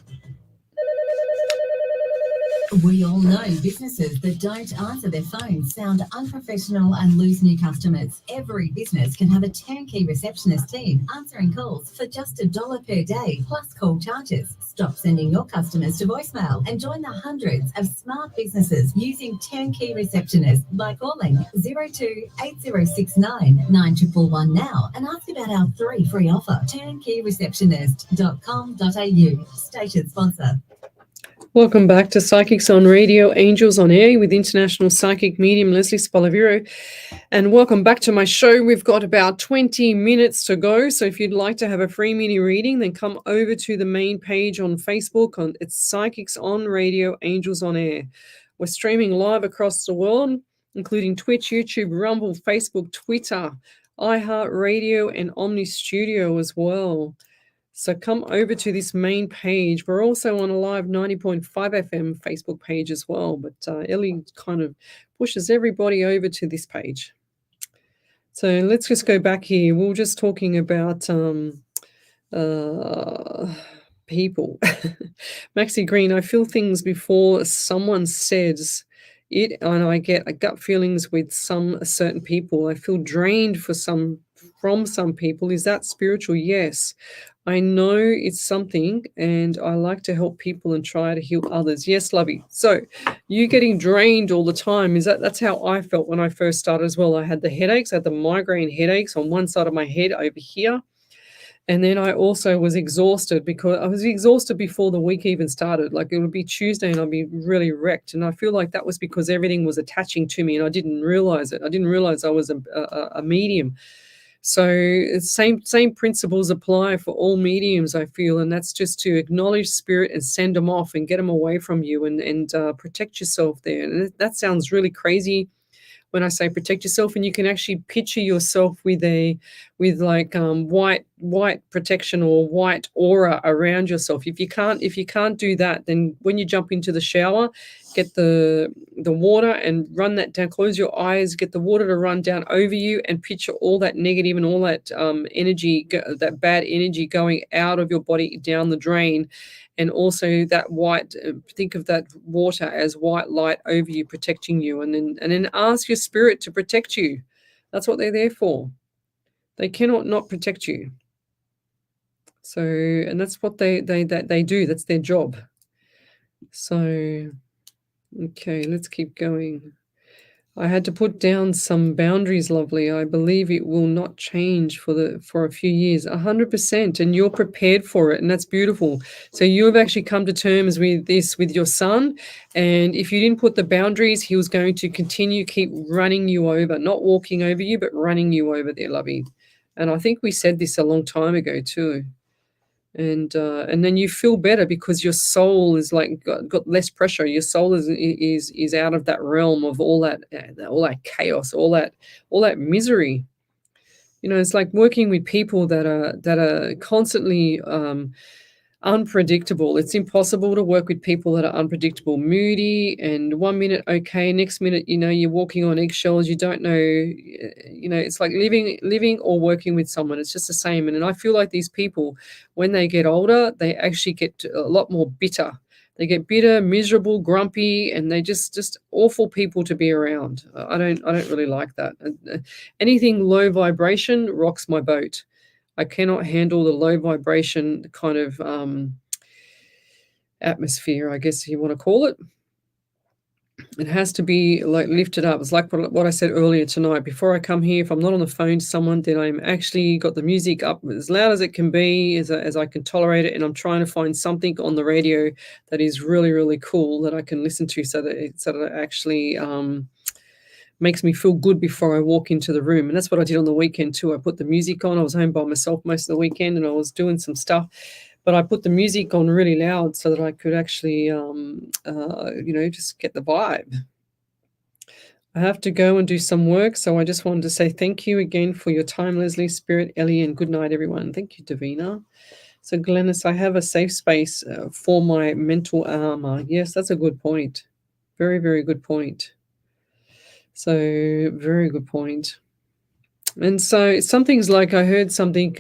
We all know businesses that don't answer their phones sound unprofessional and lose new customers. Every business can have a turnkey receptionist team answering calls for just $1 per day, plus call charges. Stop sending your customers to voicemail and join the hundreds of smart businesses using turnkey receptionists by calling 02 8069 9111 now and ask about our 3 free offer. turnkeyreceptionist.com.au. Station sponsor. Welcome back to Psychics on Radio, Angels on Air with International Psychic Medium Lesley Spaliviero. And welcome back to my show. We've got about 20 minutes to go. So if you'd like to have a free mini reading, then come over to the main page on Facebook. It's Psychics on Radio, Angels on Air. We're streaming live across the world, including Twitch, YouTube, Rumble, Facebook, Twitter, iHeartRadio, and Omni Studio as well. So come over to this main page. We're also on a live 90.5 FM Facebook page as well. But Ellie kind of pushes everybody over to this page. So let's just go back here. We were just talking about people. Maxi Green, I feel things before someone says it, and I get gut feelings with some certain people. I feel drained from some people. Is that spiritual? Yes. I know it's something, and I like to help people and try to heal others. Yes, lovey. So you getting drained all the time, that's how I felt when I first started as well. I had the headaches, I had the migraine headaches on one side of my head over here. And then I also was exhausted because I was exhausted before the week even started. Like it would be Tuesday and I'd be really wrecked. And I feel like that was because everything was attaching to me and I didn't realize it. I didn't realize I was a medium. So same principles apply for all mediums, I feel, and that's just to acknowledge spirit and send them off and get them away from you and protect yourself there. And that sounds really crazy when I say protect yourself, and you can actually picture yourself with white protection or white aura around yourself. If you can't do that, then when you jump into the shower, get the water and run that down. Close your eyes, get the water to run down over you, and picture all that negative and all that energy, that bad energy going out of your body down the drain. And also that white, think of that water as white light over you, protecting you. And then ask your spirit to protect you. That's what they're there for. They cannot not protect you. So, and that's what they do. That's their job. So, okay, let's keep going. I had to put down some boundaries, lovely. I believe it will not change for a few years, 100%, and you're prepared for it, and that's beautiful. So you have actually come to terms with this with your son, and if you didn't put the boundaries, he was going to keep running you over, not walking over you, but running you over there, lovey. And I think we said this a long time ago too. And then you feel better because your soul is like got less pressure. Your soul is out of that realm of all that chaos, all that misery. You know, it's like working with people that are constantly unpredictable. It's impossible to work with people that are unpredictable, moody, and 1 minute okay, next minute you're walking on eggshells. You don't know. It's like living or working with someone. It's just the same. And I feel like these people, when they get older, they actually get a lot more bitter. They get bitter, miserable, grumpy, and they just awful people to be around. I don't really like that. Anything low vibration rocks my boat. I cannot handle the low vibration kind of atmosphere, I guess you want to call it. It has to be like lifted up. It's like what I said earlier tonight. Before I come here, if I'm not on the phone to someone, then I'm actually got the music up as loud as it can be, as I can tolerate it, and I'm trying to find something on the radio that is really, really cool that I can listen to, so that it actually makes me feel good before I walk into the room. And that's what I did on the weekend too. I put the music on. I was home by myself most of the weekend, and I was doing some stuff. But I put the music on really loud so that I could actually, just get the vibe. I have to go and do some work, so I just wanted to say thank you again for your time, Lesley, Spirit, Ellie, and good night, everyone. Thank you, Davina. So, Glennis, I have a safe space for my mental armor. Yes, that's a good point. Very, very good point. So, very good point. And so some things, like I heard something,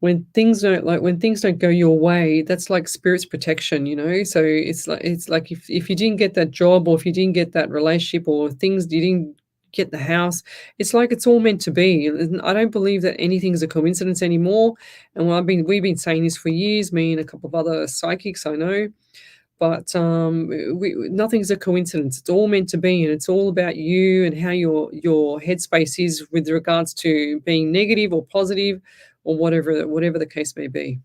when things don't go your way, that's like spirit's protection, so it's like if you didn't get that job, or if you didn't get that relationship, or things you didn't get the house, it's like it's all meant to be. I don't believe that anything's a coincidence anymore. And we've been saying this for years, me and a couple of other psychics I know. But nothing's a coincidence. It's all meant to be, and it's all about you and how your headspace is with regards to being negative or positive, or whatever the case may be.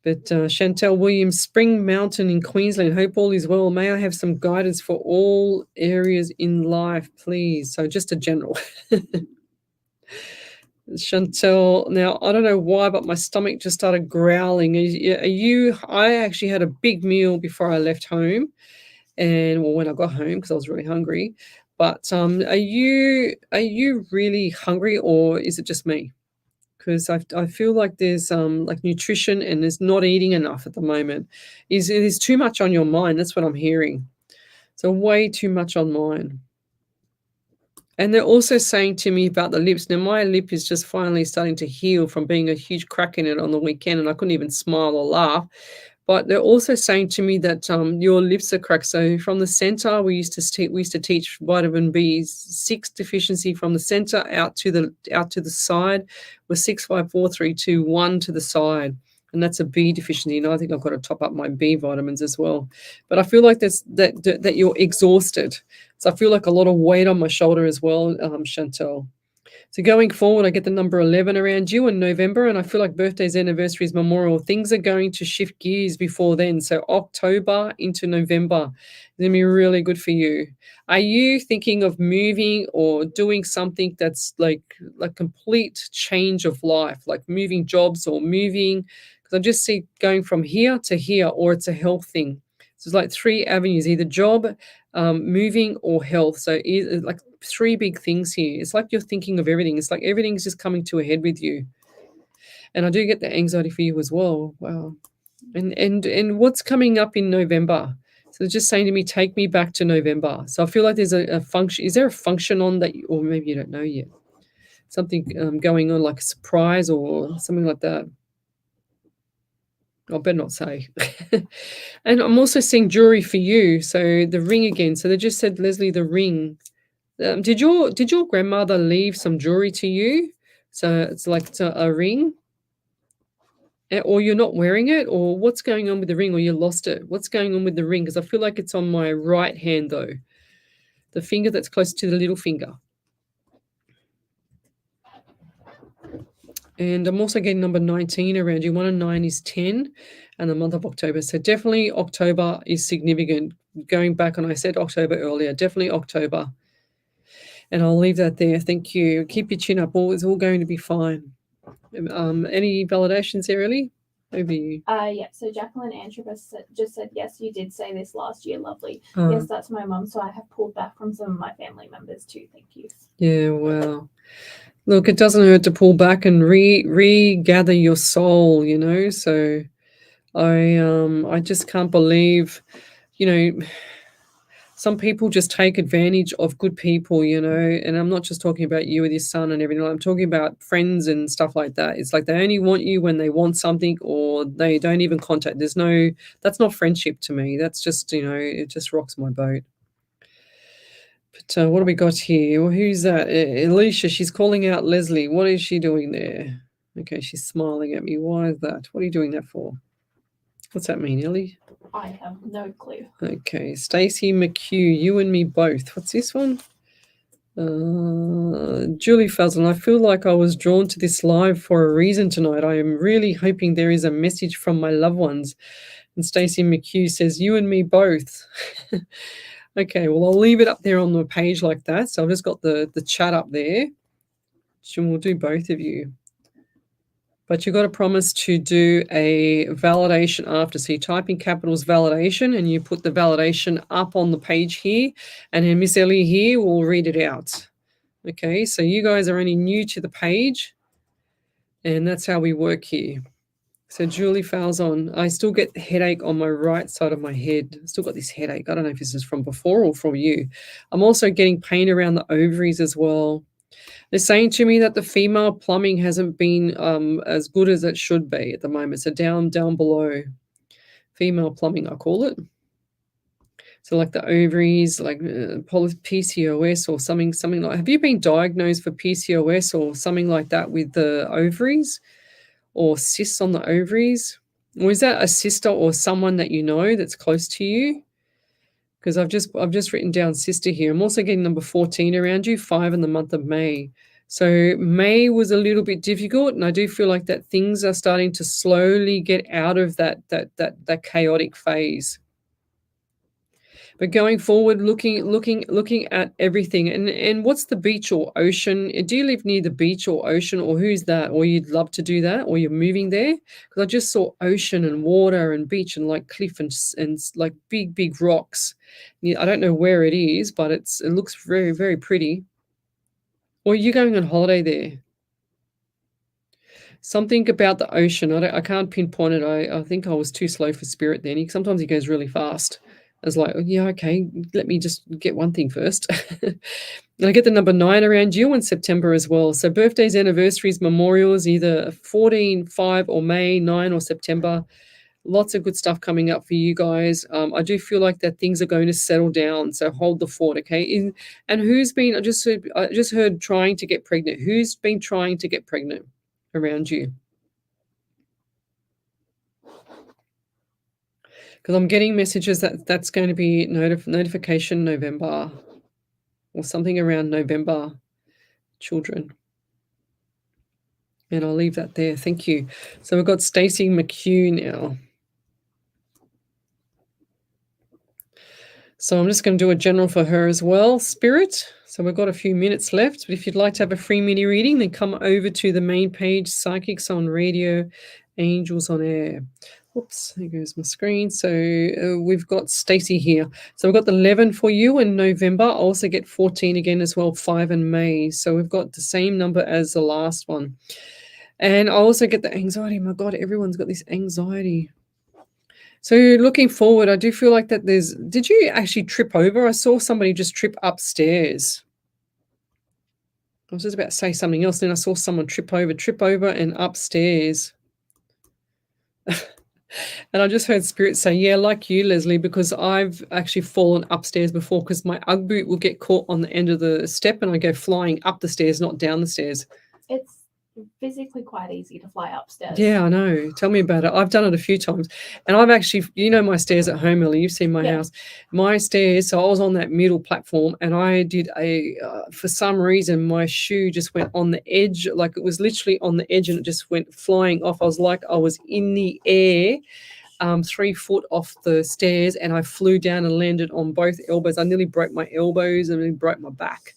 But Chantel Williams, Spring Mountain in Queensland, hope all is well. May I have some guidance for all areas in life, please? So just a general. Chantel, now I don't know why, but my stomach just started growling. I actually had a big meal before I left home, when I got home, because I was really hungry. But are you really hungry, or is it just me? Because I feel like there's like nutrition, and there's not eating enough at the moment. There's too much on your mind. That's what I'm hearing. So way too much on mine. And they're also saying to me about the lips. Now, my lip is just finally starting to heal from being a huge crack in it on the weekend, and I couldn't even smile or laugh. But they're also saying to me that your lips are cracked. So from the center, we used to teach vitamin B6 deficiency from the center out to the side, with 6, 5, 4, 3, 2, 1 to the side. And that's a B deficiency. And I think I've got to top up my B vitamins as well. But I feel like that you're exhausted. So I feel like a lot of weight on my shoulder as well, Chantel. So going forward, I get the number 11 around you in November, and I feel like birthdays, anniversaries, memorial, things are going to shift gears before then. So October into November is going to be really good for you. Are you thinking of moving or doing something that's like complete change of life, like moving jobs or moving? Because I just see going from here to here, or it's a health thing. So it's like 3 avenues, either job, moving, or health. So like 3 big things here. It's like you're thinking of everything. It's like everything's just coming to a head with you. And I do get the anxiety for you as well. Wow. And what's coming up in November? So they're just saying to me, take me back to November. So I feel like there's a function. Is there a function on that, or maybe you don't know yet? Something going on, like a surprise or something like that. I better not say. And I'm also seeing jewelry for you. So the ring again. So they just said, Lesley, the ring. Did your grandmother leave some jewelry to you? So it's like a ring, or you're not wearing it, or what's going on with the ring, or you lost it? What's going on with the ring? Because I feel like it's on my right hand though, the finger that's close to the little finger. And I'm also getting number 19 around you. 1 and 9 is 10, and the month of October. So definitely October is significant. Going back, and I said October earlier, definitely October. And I'll leave that there. Thank you. Keep your chin up. It's all going to be fine. Any validations there, Ellie? Over you. Yeah. So Jacqueline Antrobus just said, yes, you did say this last year. Lovely. Yes, that's my mum. So I have pulled back from some of my family members too. Thank you. Yeah, wow. Look, it doesn't hurt to pull back and regather your soul, So I just can't believe, some people just take advantage of good people, you know, and I'm not just talking about you with your son and everything. I'm talking about friends and stuff like that. It's like they only want you when they want something, or they don't even contact. That's not friendship to me. That's just, you know, it just rocks my boat. But what do we got here? Well, who's that? Alicia, she's calling out Lesley. What is she doing there? Okay, she's smiling at me. Why is that? What are you doing that for? What's that mean, Ellie? I have no clue. Okay, Stacey McHugh, you and me both. What's this one? Julie Fazlin, I feel like I was drawn to this live for a reason tonight. I am really hoping there is a message from my loved ones. And Stacey McHugh says, you and me both. Okay, well, I'll leave it up there on the page like that. So I've just got the chat up there. And we'll do both of you. But you've got to promise to do a validation after. So you type in capitals validation and you put the validation up on the page here. And then Miss Ellie here will read it out. Okay, so you guys are only new to the page. And that's how we work here. So Julie Falzon, I still get headache on my right side of my head. Still got this headache. I don't know if this is from before or from you. I'm also getting pain around the ovaries as well. They're saying to me that the female plumbing hasn't been as good as it should be at the moment. So down below, female plumbing, I call it. So like the ovaries, like PCOS or something like. Have you been diagnosed for PCOS or something like that with the ovaries? Or cysts on the ovaries? Or is that a sister or someone that you know that's close to you? Because I've just written down sister here. I'm also getting number 14 around you, 5 in the month of May. So May was a little bit difficult, and I do feel like that things are starting to slowly get out of that chaotic phase. But going forward, looking at everything, and what's the beach or ocean? Do you live near the beach or ocean, or who's that? Or you'd love to do that, or you're moving there? Because I just saw ocean and water and beach and like cliff and like big rocks. I don't know where it is, but it looks very, very pretty. Or are you going on holiday there? Something about the ocean. I can't pinpoint it. I think I was too slow for spirit then. Sometimes he goes really fast. I was like, oh, yeah, okay, let me just get one thing first. And I get the number 9 around you in September as well. So birthdays, anniversaries, memorials, either 14, 5 or May, 9 or September. Lots of good stuff coming up for you guys. I do feel like that things are going to settle down. So hold the fort, okay? And who's been, I just heard trying to get pregnant. Who's been trying to get pregnant around you? Because I'm getting messages that's going to be notification November or something around November, children. And I'll leave that there. Thank you. So we've got Stacey McHugh now. So I'm just going to do a general for her as well, Spirit. So we've got a few minutes left. But if you'd like to have a free mini reading, then come over to the main page, Psychics on Radio, Angels on Air. Oops, there goes my screen. So we've got Stacey here. So we've got the 11 for you in November. I also get 14 again as well, 5 in May. So we've got the same number as the last one. And I also get the anxiety. My God, everyone's got this anxiety. So looking forward, I do feel like that did you actually trip over? I saw somebody just trip upstairs. I was just about to say something else. Then I saw someone trip over and upstairs. And I just heard Spirit say, yeah, like you, Lesley, because I've actually fallen upstairs before because my Ugg boot will get caught on the end of the step and I go flying up the stairs, not down the stairs. It's physically quite easy to fly upstairs. Yeah, I know. Tell me about it. I've done it a few times. And I've actually, my stairs at home, Ellie, you've seen my house. My stairs, so I was on that middle platform and I did for some reason, my shoe just went on the edge, like it was literally on the edge and it just went flying off. I was like, I was in the air, 3 foot off the stairs and I flew down and landed on both elbows. I nearly broke my elbows and then broke my back.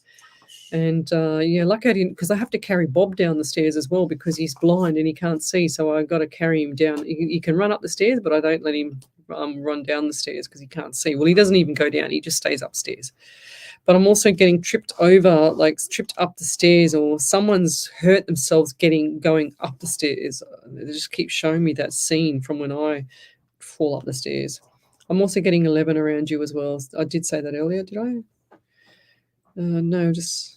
And lucky I didn't, because I have to carry Bob down the stairs as well because he's blind and he can't see. So I got to carry him down. He can run up the stairs, but I don't let him run down the stairs because he can't see. Well, he doesn't even go down. He just stays upstairs. But I'm also getting tripped over, like tripped up the stairs, or someone's hurt themselves going up the stairs. They just keep showing me that scene from when I fall up the stairs. I'm also getting 11 around you as well. I did say that earlier, did I? No, just...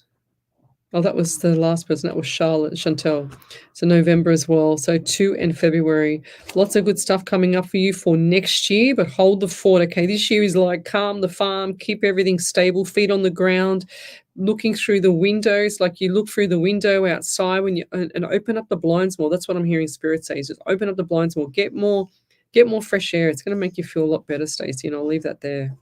Oh, that was the last person. That was Chantel. So November as well. So 2 and February. Lots of good stuff coming up for you for next year, but hold the fort. Okay, this year is like calm the farm, keep everything stable, feet on the ground, looking through the windows, like you look through the window outside when you and open up the blinds more. That's what I'm hearing Spirit say. Is just open up the blinds more, get more fresh air. It's going to make you feel a lot better, Stacey, and I'll leave that there.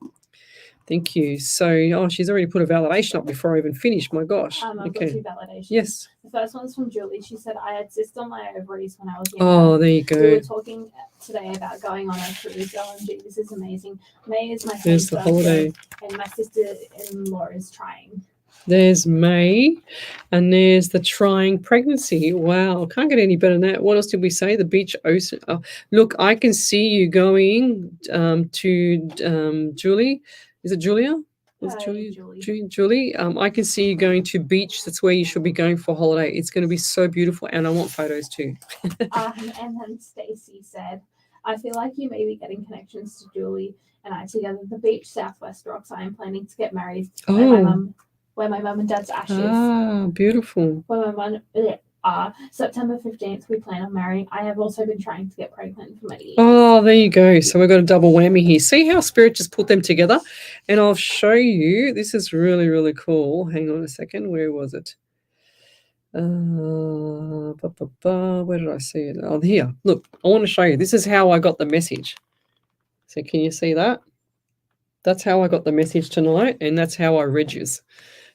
Thank you. So, she's already put a validation up before I even finished. My gosh. I've got 2 validations. Yes. The first one's from Julie. She said, I had cysts on my ovaries when I was Oh, younger. there you go. We were talking today about going on a cruise. OMG, this is amazing. May is my There's the holiday. and my sister-in-law is trying. There's May, and there's the trying pregnancy. Wow, can't get any better than that. What else did we say? The beach ocean. Oh, look, I can see you going to Julie. Is it Julia? Is it Julie? Julie. I can see you going to beach. That's where you should be going for holiday. It's going to be so beautiful, and I want photos too. And then Stacey said, I feel like you may be getting connections to Julie and I together. The beach, Southwest Rocks. I am planning to get married where my mum and dad's ashes. Ah, beautiful. Where my mum September 15th, we plan on marrying. I have also been trying to get pregnant for many years. Oh, there you go. So we've got a double whammy here. See how Spirit just put them together? And I'll show you. This is really, really cool. Hang on a second. Where was it? Where did I see it? Oh, here. Look, I want to show you. This is how I got the message. So can you see that? That's how I got the message tonight, and that's how I read yours.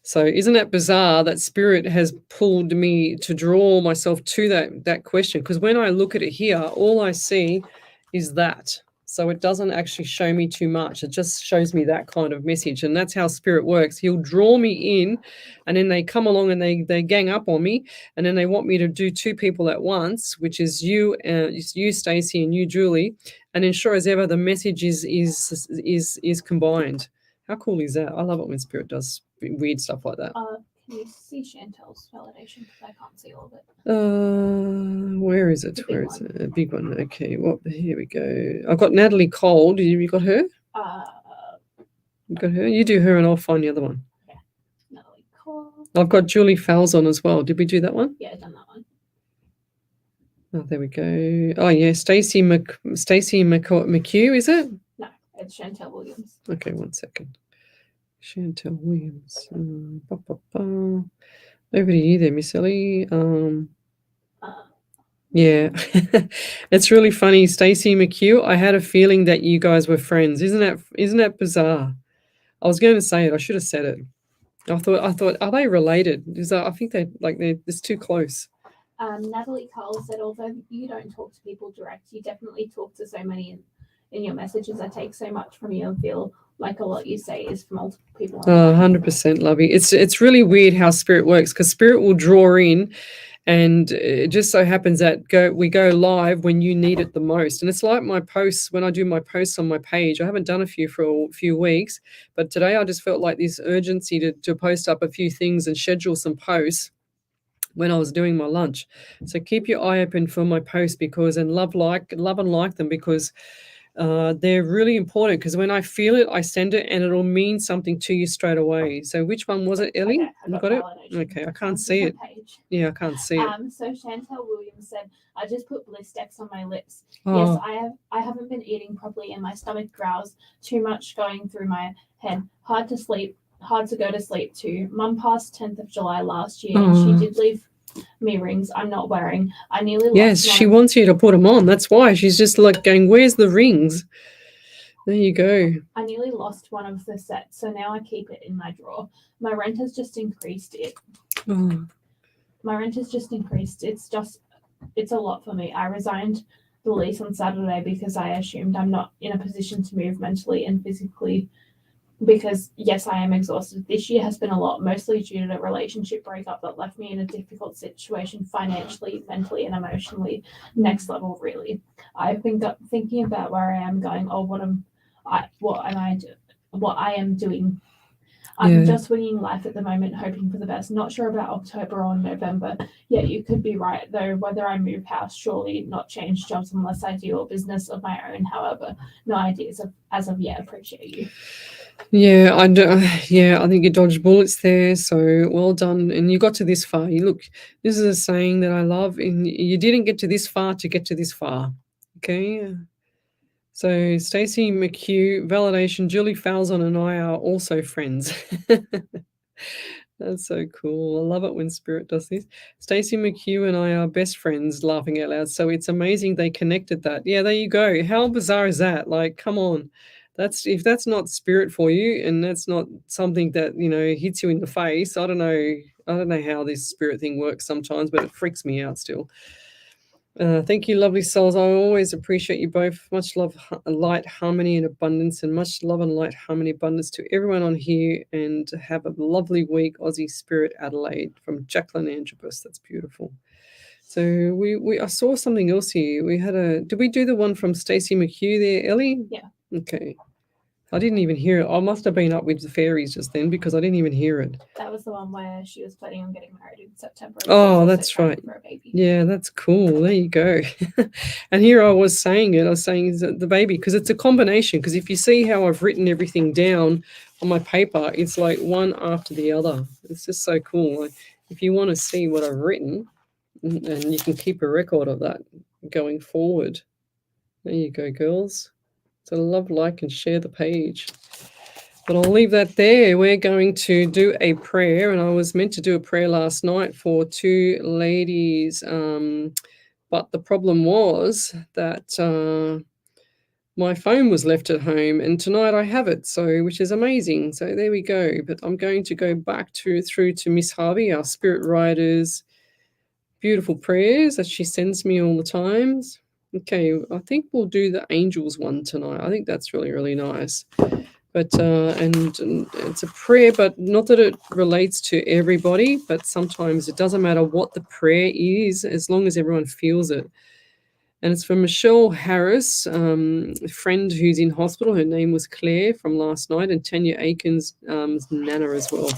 So isn't that bizarre that Spirit has pulled me to draw myself to that question? Because when I look at it here, all I see is that. So it doesn't actually show me too much. It just shows me that kind of message. And that's how Spirit works. He'll draw me in, and then they come along and they gang up on me, and then they want me to do 2 people at once, which is you, Stacey, and you, Julie. And then sure as ever, the message is combined. How cool is that? I love it when Spirit does weird stuff like that. Can you see Chantel's validation? Because I can't see all of it. Where is it? Where is it? A big one. Okay. Well, here we go. I've got Natalie Cole. You got her? You got her? You do her and I'll find the other one. Yeah. Natalie Cole. I've got Julie Falzon as well. Did we do that one? Yeah, I've done that one. Oh, there we go. Oh, yeah. Stacey McHugh, is it? No, it's Chantel Williams. Okay, one second. Chantel Williams. Over to you there, Miss Ellie. Yeah, it's really funny. Stacey McHugh, I had a feeling that you guys were friends. Isn't that bizarre? I was going to say it. I should have said it. I thought, are they related? I think they're too close. Natalie Cole said, although you don't talk to people direct, you definitely talk to so many in your messages. I take so much from you and feel like a lot you say is from multiple people. 100%, Lovey. It's really weird how Spirit works, because Spirit will draw in, and it just so happens that we go live when you need it the most. And it's like my posts, when I do my posts on my page. I haven't done a few for a few weeks, but today I just felt like this urgency to post up a few things and schedule some posts when I was doing my lunch. So keep your eye open for my posts, and love and like them, because they're really important, because when I feel it, I send it, and it'll mean something to you straight away. So which one was it, Ellie? Okay, you got it? Okay, I can't see it. Page. Yeah, I can't see it. So Chantel Williams said, I just put bliss decks on my lips. Oh. Yes, I haven't been eating properly, and my stomach growls. Too much going through my head. Hard to go to sleep too. Mum passed 10th of July last year, and she did leave me rings I'm not wearing. I nearly lost. Yes, she wants you to put them on. That's why she's just like going, where's the rings? There you go. I nearly lost one of the sets, so now I keep it in my drawer. My rent has just increased. My rent has just increased. It's a lot for me. I resigned the lease on Saturday because I assumed I'm not in a position to move mentally and physically, because yes, I am exhausted. This year has been a lot, mostly due to a relationship breakup that left me in a difficult situation financially, mentally, and emotionally. Next level, really. I've been thinking about where I am going. What I am doing. I'm Yeah. just winging life at the moment, hoping for the best. Not sure about October or November. Yeah, you could be right, though. Whether I move house, surely not change jobs unless I do a business of my own. However, no ideas as of yet. Appreciate you. Yeah, I think you dodged bullets there. So well done, and you got to this far. You look, this is a saying that I love, and you didn't get to this far to get to this far. Okay. So Stacey McHugh, validation. Julie Falzon and I are also friends. That's so cool. I love it when Spirit does this. Stacey McHugh and I are best friends, laughing out loud. So it's amazing they connected that. Yeah, there you go. How bizarre is that? Like, come on. If that's not Spirit for you, and that's not something that, hits you in the face. I don't know how this Spirit thing works sometimes, but it freaks me out still. Thank you, lovely souls. I always appreciate you both. Much love, light, harmony, and abundance, and much love and light, harmony, abundance to everyone on here. And have a lovely week, Aussie Spirit Adelaide from Jacqueline Angelbus. That's beautiful. So I saw something else here. Did we do the one from Stacey McHugh there, Ellie? Yeah. Okay. I didn't even hear it. I must have been up with the fairies just then because I didn't even hear it. That was the one where she was planning on getting married in September. Oh, that's right. For a baby. Yeah, that's cool. There you go. And here I was saying the baby, because it's a combination. Because if you see how I've written everything down on my paper, it's like one after the other. It's just so cool. Like, if you want to see what I've written, and you can keep a record of that going forward. There you go, girls. So love, like, and share the page. But I'll leave that there. We're going to do a prayer, and I was meant to do a prayer last night for two ladies, but the problem was that my phone was left at home, and tonight I have it, which is amazing. So there we go. But I'm going to go back through to Miss Harvey, our Spirit Rider's beautiful prayers that she sends me all the times. Okay, I think we'll do the angels one tonight. I think that's really, really nice. But and it's a prayer, but not that it relates to everybody, but sometimes it doesn't matter what the prayer is, as long as everyone feels it. And it's from Michelle Harris, a friend who's in hospital. Her name was Claire from last night, and Tanya Aiken's Nana as well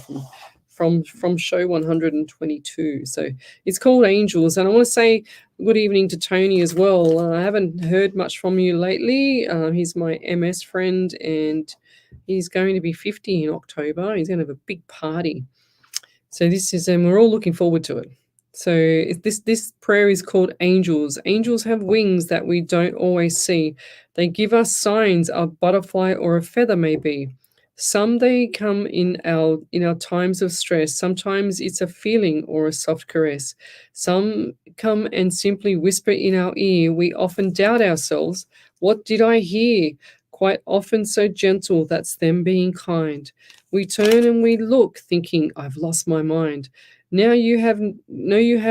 from show 122. So it's called Angels. And I want to say good evening to Tony as well. I haven't heard much from you lately. He's my MS friend, and he's going to be 50 in October. He's going to have a big party. So this is, and we're all looking forward to it. So this prayer is called Angels. Angels have wings that we don't always see. They give us signs a butterfly or a feather may be. Some they come in our times of stress. Sometimes it's a feeling or a soft caress. Some come and simply whisper in our ear. We often doubt ourselves. What did I hear? Quite often so gentle, that's them being kind. We turn and we look, thinking, I've lost my mind. No, you have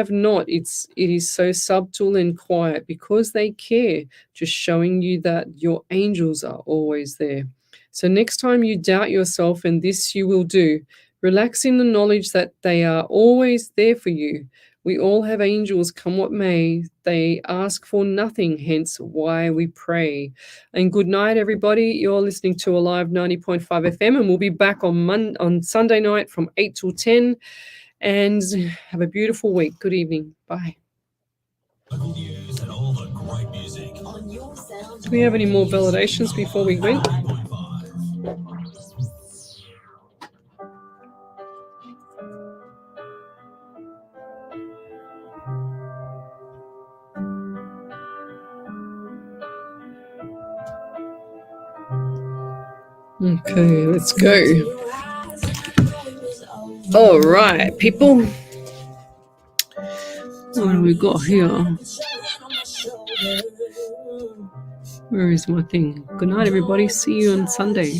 not. It is so subtle and quiet because they care, just showing you that your angels are always there. So next time you doubt yourself, and this you will do, relax in the knowledge that they are always there for you. We all have angels, come what may. They ask for nothing, hence why we pray. And good night, everybody. You're listening to Alive 90.5 FM, and we'll be back on Sunday night from 8 till 10. And have a beautiful week. Good evening. Bye. Do we have any more validations before we went? Okay, let's go. All right, people. What have we got here? Where is my thing? Good night, everybody. See you on Sunday.